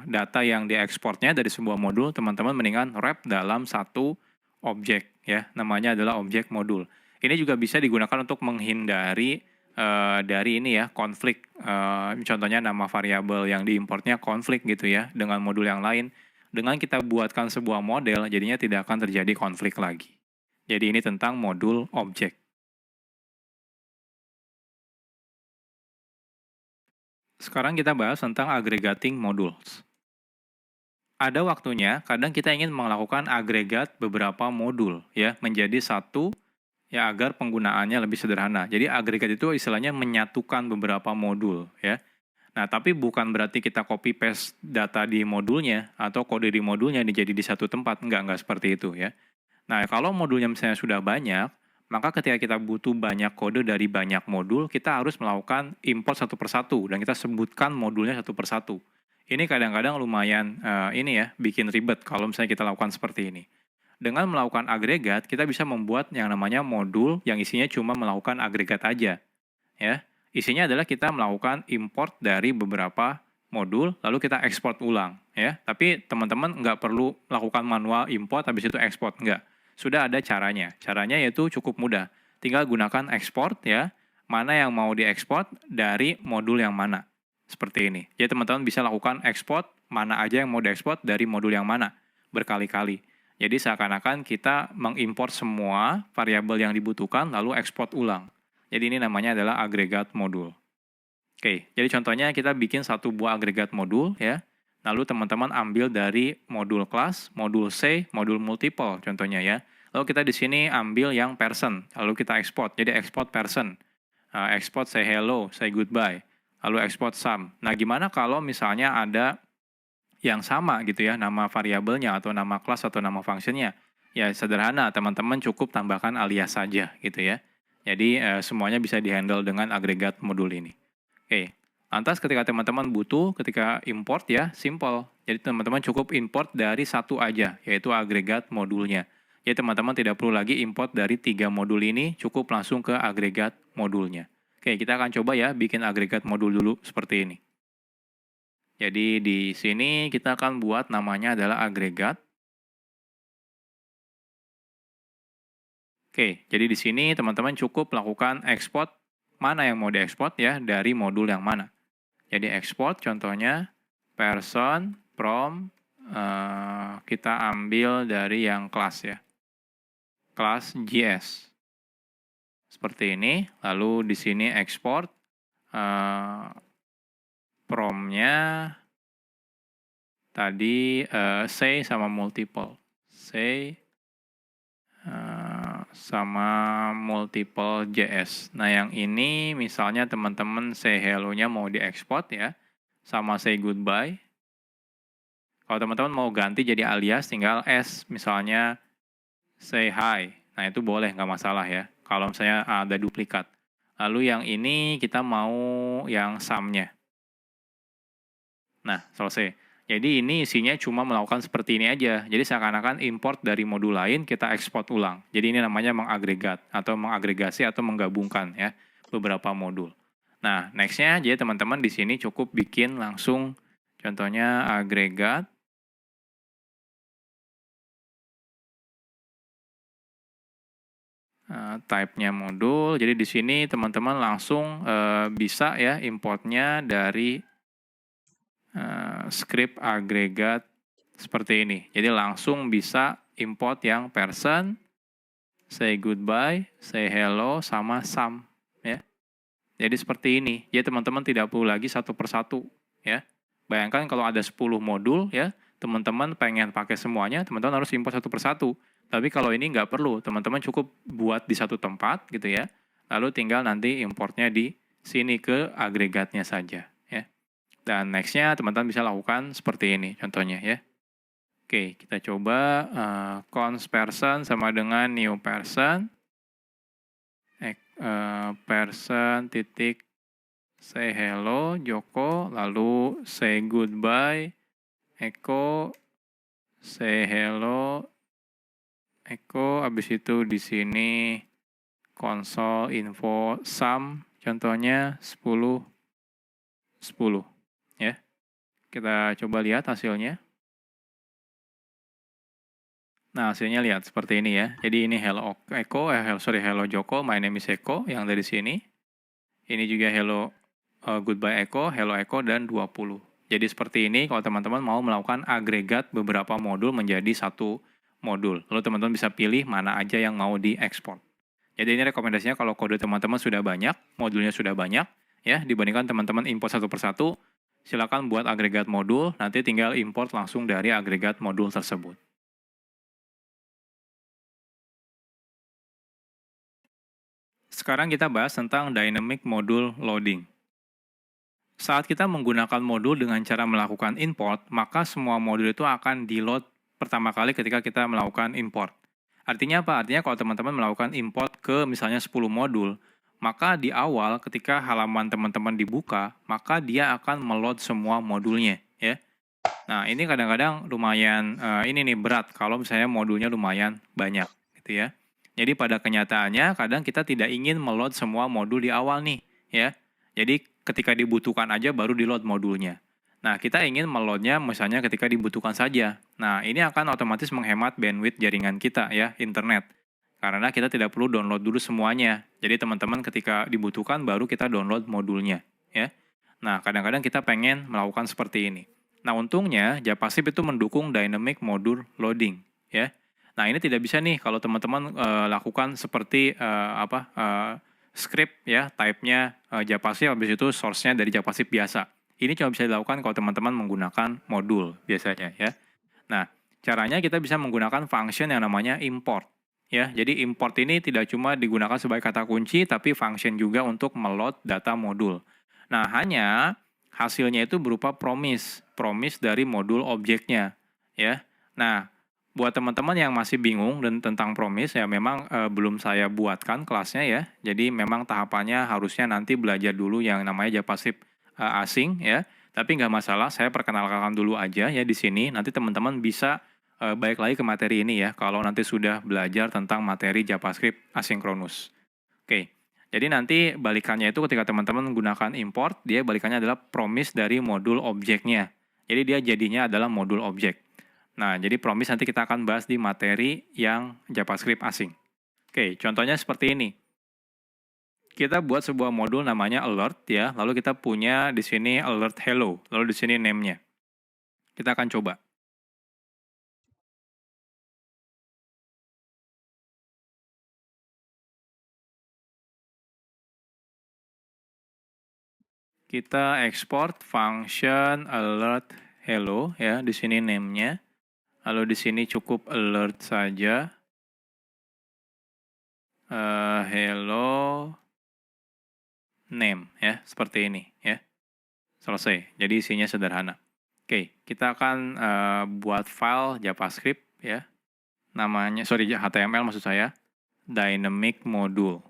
data yang diekspornya dari sebuah modul, teman-teman mendingan wrap dalam satu objek ya, namanya adalah objek modul. Ini juga bisa digunakan untuk menghindari dari ini ya konflik. Contohnya nama variabel yang diimportnya konflik gitu ya dengan modul yang lain. Dengan kita buatkan sebuah model, jadinya tidak akan terjadi konflik lagi. Jadi ini tentang modul objek. Sekarang kita bahas tentang aggregating modules. Ada waktunya, kadang kita ingin melakukan agregat beberapa modul ya menjadi satu ya agar penggunaannya lebih sederhana. Jadi agregat itu istilahnya menyatukan beberapa modul ya. Nah, tapi bukan berarti kita copy paste data di modulnya atau kode di modulnya jadi di satu tempat. Enggak seperti itu ya. Nah, kalau modulnya misalnya sudah banyak, maka ketika kita butuh banyak kode dari banyak modul, kita harus melakukan import satu persatu dan kita sebutkan modulnya satu persatu. Ini kadang-kadang lumayan ini ya, bikin ribet kalau misalnya kita lakukan seperti ini. Dengan melakukan agregat, kita bisa membuat yang namanya modul yang isinya cuma melakukan agregat aja. Ya, isinya adalah kita melakukan import dari beberapa modul, lalu kita ekspor ulang. Ya, tapi teman-teman nggak perlu melakukan manual import habis itu ekspor, nggak. Sudah ada caranya. Caranya yaitu cukup mudah. Tinggal gunakan export ya, mana yang mau diekspor dari modul yang mana. Seperti ini. Jadi teman-teman bisa lakukan ekspor mana aja yang mau diekspor dari modul yang mana. Berkali-kali. Jadi seakan-akan kita mengimport semua variabel yang dibutuhkan lalu ekspor ulang. Jadi ini namanya adalah agregat modul. Oke, jadi contohnya kita bikin satu buah agregat modul ya. Lalu teman-teman ambil dari modul kelas, modul C, modul multiple contohnya ya. Lalu kita di sini ambil yang person, lalu kita export. Jadi export person. Export say hello, say goodbye. Lalu export sum. Nah, gimana kalau misalnya ada yang sama gitu ya, nama variabelnya atau nama kelas atau nama functionnya? Ya sederhana, teman-teman cukup tambahkan alias saja gitu ya. Jadi semuanya bisa dihandle dengan agregat modul ini. Oke, lantas ketika teman-teman butuh, ketika import ya, simple. Jadi teman-teman cukup import dari satu aja, yaitu agregat modulnya. Jadi teman-teman tidak perlu lagi import dari 3 modul ini, cukup langsung ke agregat modulnya. Oke, kita akan coba ya bikin agregat modul dulu seperti ini. Jadi di sini kita akan buat namanya adalah agregat. Oke, jadi di sini teman-teman cukup lakukan ekspor mana yang mau diekspor ya dari modul yang mana. Jadi ekspor contohnya person from kita ambil dari yang kelas ya. Kelas JS. Seperti ini. Lalu di sini ekspor from-nya tadi say sama multiple. Say sama multiple JS. Nah, yang ini misalnya teman-teman say hello-nya mau diekspor ya, sama say goodbye. Kalau teman-teman mau ganti jadi alias, tinggal S, misalnya say hi. Nah, itu boleh, nggak masalah ya, kalau misalnya ada duplikat. Lalu yang ini kita mau yang sum-nya. Nah, selesai. Jadi ini isinya cuma melakukan seperti ini aja. Jadi seakan-akan import dari modul lain kita ekspor ulang. Jadi ini namanya mengagregat atau mengagregasi atau menggabungkan ya beberapa modul. Nah, next-nya jadi teman-teman di sini cukup bikin langsung contohnya agregat. Type-nya modul. Jadi di sini teman-teman langsung bisa ya importnya dari script agregat seperti ini. Jadi langsung bisa import yang person, say goodbye, say hello, sama sum. Ya. Jadi seperti ini. Jadi teman-teman tidak perlu lagi satu persatu. Ya. Bayangkan kalau ada 10 modul, ya, teman-teman pengen pakai semuanya, teman-teman harus import satu persatu. Tapi kalau ini nggak perlu, teman-teman cukup buat di satu tempat, gitu ya. Lalu tinggal nanti importnya di sini ke agregatnya saja. Ya. Dan next-nya teman-teman bisa lakukan seperti ini contohnya ya. Oke, kita coba const person sama dengan new person. Person titik say hello Joko, lalu say goodbye Eko, say hello Eko, habis itu di sini console info sum contohnya 10 10 ya. Kita coba lihat hasilnya. Nah, hasilnya lihat seperti ini ya. Jadi ini hello Eko, hello Joko, my name is Eko yang dari sini. Ini juga hello goodbye Eko, hello Eko, dan 20. Jadi seperti ini kalau teman-teman mau melakukan agregat beberapa modul menjadi satu modul. Lalu teman-teman bisa pilih mana aja yang mau diekspor. Jadi ini rekomendasinya kalau kode teman-teman sudah banyak, modulnya sudah banyak, ya dibandingkan teman-teman import satu persatu, silakan buat agregat modul, nanti tinggal import langsung dari agregat modul tersebut. Sekarang kita bahas tentang dynamic module loading. Saat kita menggunakan modul dengan cara melakukan import, maka semua modul itu akan di-load pertama kali ketika kita melakukan import. Artinya apa? Artinya kalau teman-teman melakukan import ke misalnya 10 modul, maka di awal ketika halaman teman-teman dibuka, maka dia akan meload semua modulnya, ya. Nah, ini kadang-kadang lumayan ini nih berat kalau misalnya modulnya lumayan banyak, gitu ya. Jadi pada kenyataannya kadang kita tidak ingin meload semua modul di awal nih, ya. Jadi ketika dibutuhkan aja baru di-load modulnya. Nah, kita ingin meloadnya misalnya ketika dibutuhkan saja. Nah, ini akan otomatis menghemat bandwidth jaringan kita ya, internet. Karena kita tidak perlu download dulu semuanya. Jadi teman-teman ketika dibutuhkan baru kita download modulnya, ya. Nah, kadang-kadang kita pengen melakukan seperti ini. Nah, untungnya Japascript itu mendukung dynamic module loading, ya. Nah, ini tidak bisa nih kalau teman-teman lakukan seperti script ya, type-nya Japascript, habis itu source-nya dari Japascript biasa. Ini cuma bisa dilakukan kalau teman-teman menggunakan modul biasanya ya. Nah, caranya kita bisa menggunakan function yang namanya import. Ya, jadi import ini tidak cuma digunakan sebagai kata kunci, tapi function juga untuk meload data modul. Nah, hanya hasilnya itu berupa promise dari modul objeknya. Ya, nah buat teman-teman yang masih bingung dan tentang promise ya memang belum saya buatkan kelasnya ya. Jadi memang tahapannya harusnya nanti belajar dulu yang namanya Javascript asing ya. Tapi nggak masalah, saya perkenalkan dulu aja ya di sini. Nanti teman-teman bisa balik lagi ke materi ini ya kalau nanti sudah belajar tentang materi Javascript asinkronus. Oke. Jadi nanti balikannya itu ketika teman-teman menggunakan import, dia balikannya adalah promise dari modul objeknya. Jadi dia jadinya adalah modul objek. Nah, jadi promise nanti kita akan bahas di materi yang JavaScript asing. Oke, contohnya seperti ini. Kita buat sebuah modul namanya alert ya, lalu kita punya di sini alert hello, lalu di sini name-nya. Kita akan coba. Kita export function alert hello ya, di sini name-nya. Lalu di sini cukup alert saja. Hello name ya, seperti ini ya. Selesai. Jadi isinya sederhana. Oke, kita akan buat file JavaScript ya. Namanya HTML maksud saya, dynamic module.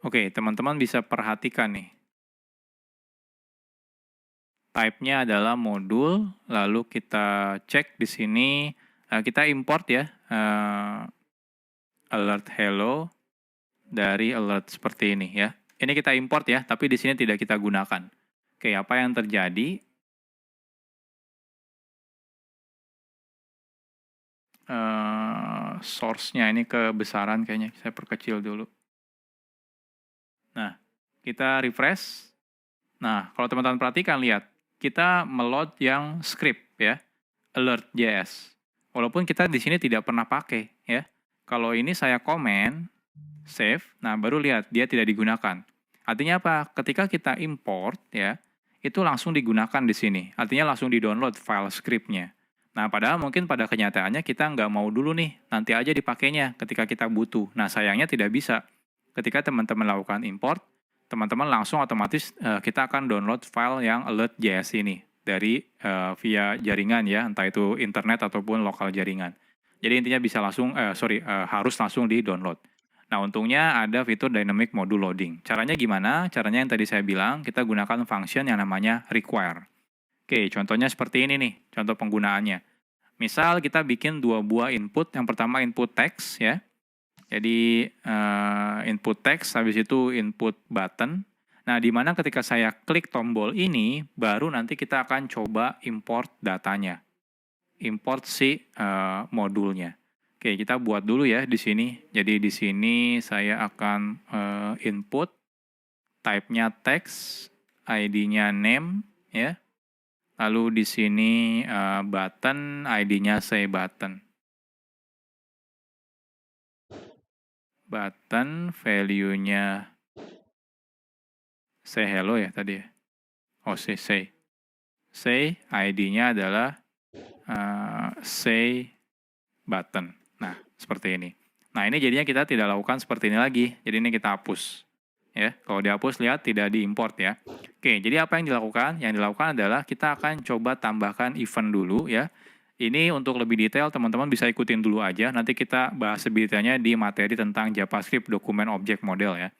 Oke, teman-teman bisa perhatikan nih. Type-nya adalah modul, lalu kita cek di sini, kita import ya, alert hello dari alert seperti ini ya. Ini kita import ya, tapi di sini tidak kita gunakan. Oke, apa yang terjadi? Source-nya ini kebesaran kayaknya, saya perkecil dulu. Nah, kita refresh. Nah, kalau teman-teman perhatikan, lihat, kita meload yang script ya, alert.js. Walaupun kita di sini tidak pernah pakai ya. Kalau ini saya komen, save, nah baru lihat dia tidak digunakan. Artinya apa? Ketika kita import ya, itu langsung digunakan di sini. Artinya langsung di-download file script-nya. Nah, padahal mungkin pada kenyataannya kita nggak mau dulu nih, nanti aja dipakainya ketika kita butuh. Nah, sayangnya tidak bisa. Ketika teman-teman lakukan import, teman-teman langsung otomatis kita akan download file yang alert.js ini dari via jaringan ya, entah itu internet ataupun lokal jaringan. Jadi intinya bisa langsung, harus langsung di-download. Nah, untungnya ada fitur dynamic module loading. Caranya gimana? Caranya yang tadi saya bilang, kita gunakan function yang namanya require. Oke, contohnya seperti ini nih, contoh penggunaannya. Misal kita bikin dua buah input, yang pertama input text ya. Jadi input text, habis itu input button. Nah, di mana ketika saya klik tombol ini, baru nanti kita akan coba import datanya. Import si modulnya. Oke, kita buat dulu ya di sini. Jadi di sini saya akan input, type-nya text, ID-nya name, ya. Lalu di sini button, ID-nya say button. Button, value-nya say hello ya tadi ya. Oh, say. Say, ID-nya adalah say button. Nah, seperti ini. Nah, ini jadinya kita tidak lakukan seperti ini lagi. Jadi ini kita hapus. Ya, kalau dihapus, lihat tidak diimport ya. Oke, jadi apa yang dilakukan? Yang dilakukan adalah kita akan coba tambahkan event dulu ya. Ini untuk lebih detail, teman-teman bisa ikutin dulu aja. Nanti kita bahas lebih detailnya di materi tentang JavaScript dokumen object model ya.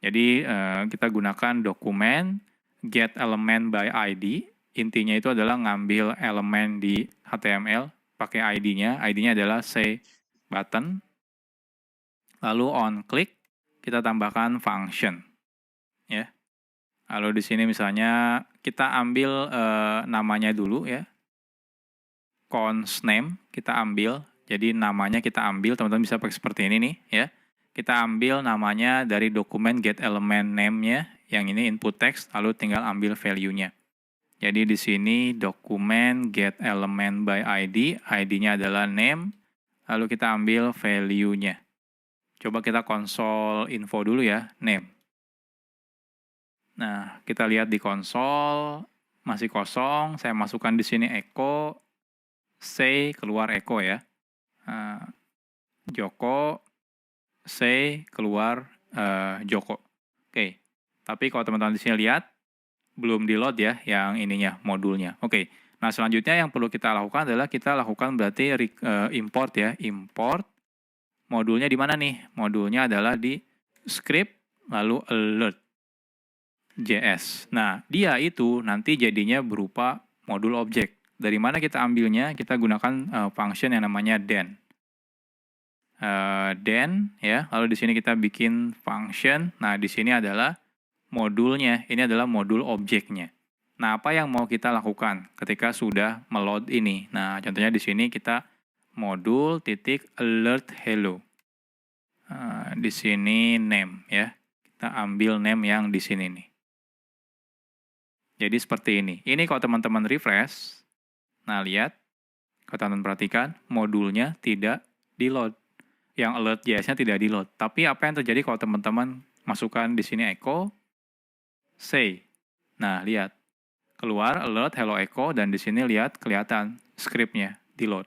Jadi kita gunakan dokumen get element by ID. Intinya itu adalah ngambil elemen di HTML pakai ID-nya. ID-nya adalah say button. Lalu on click kita tambahkan function. Ya. Lalu di sini misalnya kita ambil namanya dulu ya. Const name kita ambil. Jadi namanya kita ambil, teman-teman bisa pakai seperti ini nih ya. Kita ambil namanya dari dokumen get element name-nya, yang ini input text, lalu tinggal ambil value-nya. Jadi di sini dokumen get element by ID, ID-nya adalah name, lalu kita ambil value-nya. Coba kita konsol info dulu ya, name. Nah, kita lihat di konsol masih kosong, saya masukkan di sini echo, say keluar echo ya. Joko, say keluar Joko. Oke. Tapi kalau teman-teman di sini lihat belum di-load ya yang ininya modulnya. Oke. Nah, selanjutnya yang perlu kita lakukan adalah kita lakukan berarti import ya. Import modulnya di mana nih? Modulnya adalah di script lalu alert.js. Nah, dia itu nanti jadinya berupa modul objek. Dari mana kita ambilnya? Kita gunakan function yang namanya den. then ya. Lalu di sini kita bikin function. Nah, di sini adalah modulnya. Ini adalah modul objeknya. Nah, apa yang mau kita lakukan ketika sudah meload ini? Nah, contohnya di sini kita modul titik alert hello. Di sini name ya. Kita ambil name yang di sini nih. Jadi seperti ini. Ini kalau teman-teman refresh, nah lihat, kalau teman-teman perhatikan, modulnya tidak di-load. Yang alert JS-nya tidak di-load. Tapi apa yang terjadi kalau teman-teman masukkan di sini echo, say. Nah, lihat. Keluar alert hello echo, dan di sini lihat kelihatan script-nya di-load.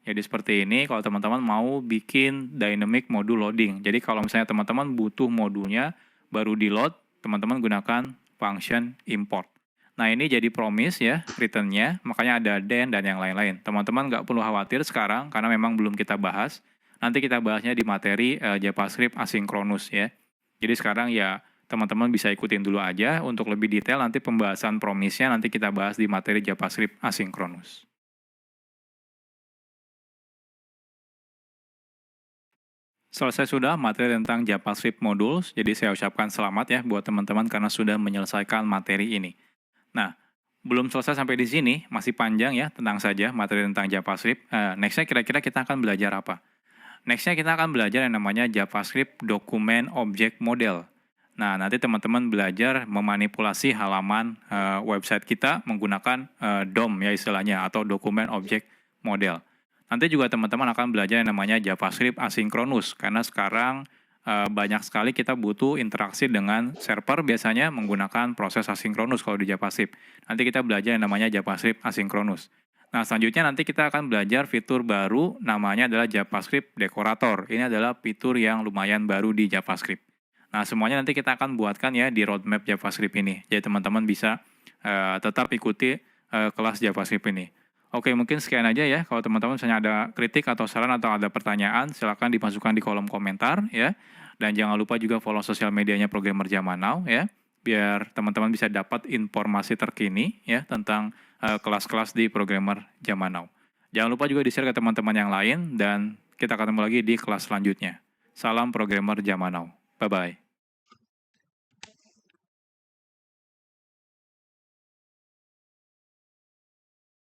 Jadi seperti ini kalau teman-teman mau bikin dynamic module loading. Jadi kalau misalnya teman-teman butuh modulnya baru di-load, teman-teman gunakan function import. Nah, ini jadi promise ya, return-nya, makanya ada then dan yang lain-lain. Teman-teman nggak perlu khawatir sekarang, karena memang belum kita bahas. Nanti kita bahasnya di materi JavaScript asinkronus ya. Jadi sekarang ya, teman-teman bisa ikutin dulu aja. Untuk lebih detail, nanti pembahasan promise-nya nanti kita bahas di materi JavaScript asinkronus. Selesai sudah materi tentang JavaScript Modules, jadi saya ucapkan selamat ya buat teman-teman karena sudah menyelesaikan materi ini. Nah, belum selesai sampai di sini, masih panjang ya, tenang saja materi tentang JavaScript. Next-nya kira-kira kita akan belajar apa? Next-nya kita akan belajar yang namanya JavaScript Document Object Model. Nah, nanti teman-teman belajar memanipulasi halaman website kita menggunakan DOM ya istilahnya, atau Document Object Model. Nanti juga teman-teman akan belajar yang namanya JavaScript asinkronus, karena sekarang banyak sekali kita butuh interaksi dengan server biasanya menggunakan proses asinkronus kalau di JavaScript. Nanti kita belajar yang namanya JavaScript asinkronus. Nah, selanjutnya nanti kita akan belajar fitur baru namanya adalah JavaScript Decorator. Ini adalah fitur yang lumayan baru di JavaScript. Nah, semuanya nanti kita akan buatkan ya di roadmap JavaScript ini. Jadi teman-teman bisa tetap ikuti kelas JavaScript ini. Oke, mungkin sekian aja ya. Kalau teman-teman misalnya ada kritik atau saran atau ada pertanyaan, silakan dimasukkan di kolom komentar ya. Dan jangan lupa juga follow sosial medianya Programmer Zaman Now ya, biar teman-teman bisa dapat informasi terkini ya tentang kelas-kelas di Programmer Zaman Now. Jangan lupa juga di-share ke teman-teman yang lain, dan kita ketemu lagi di kelas selanjutnya. Salam Programmer Zaman Now. Bye-bye.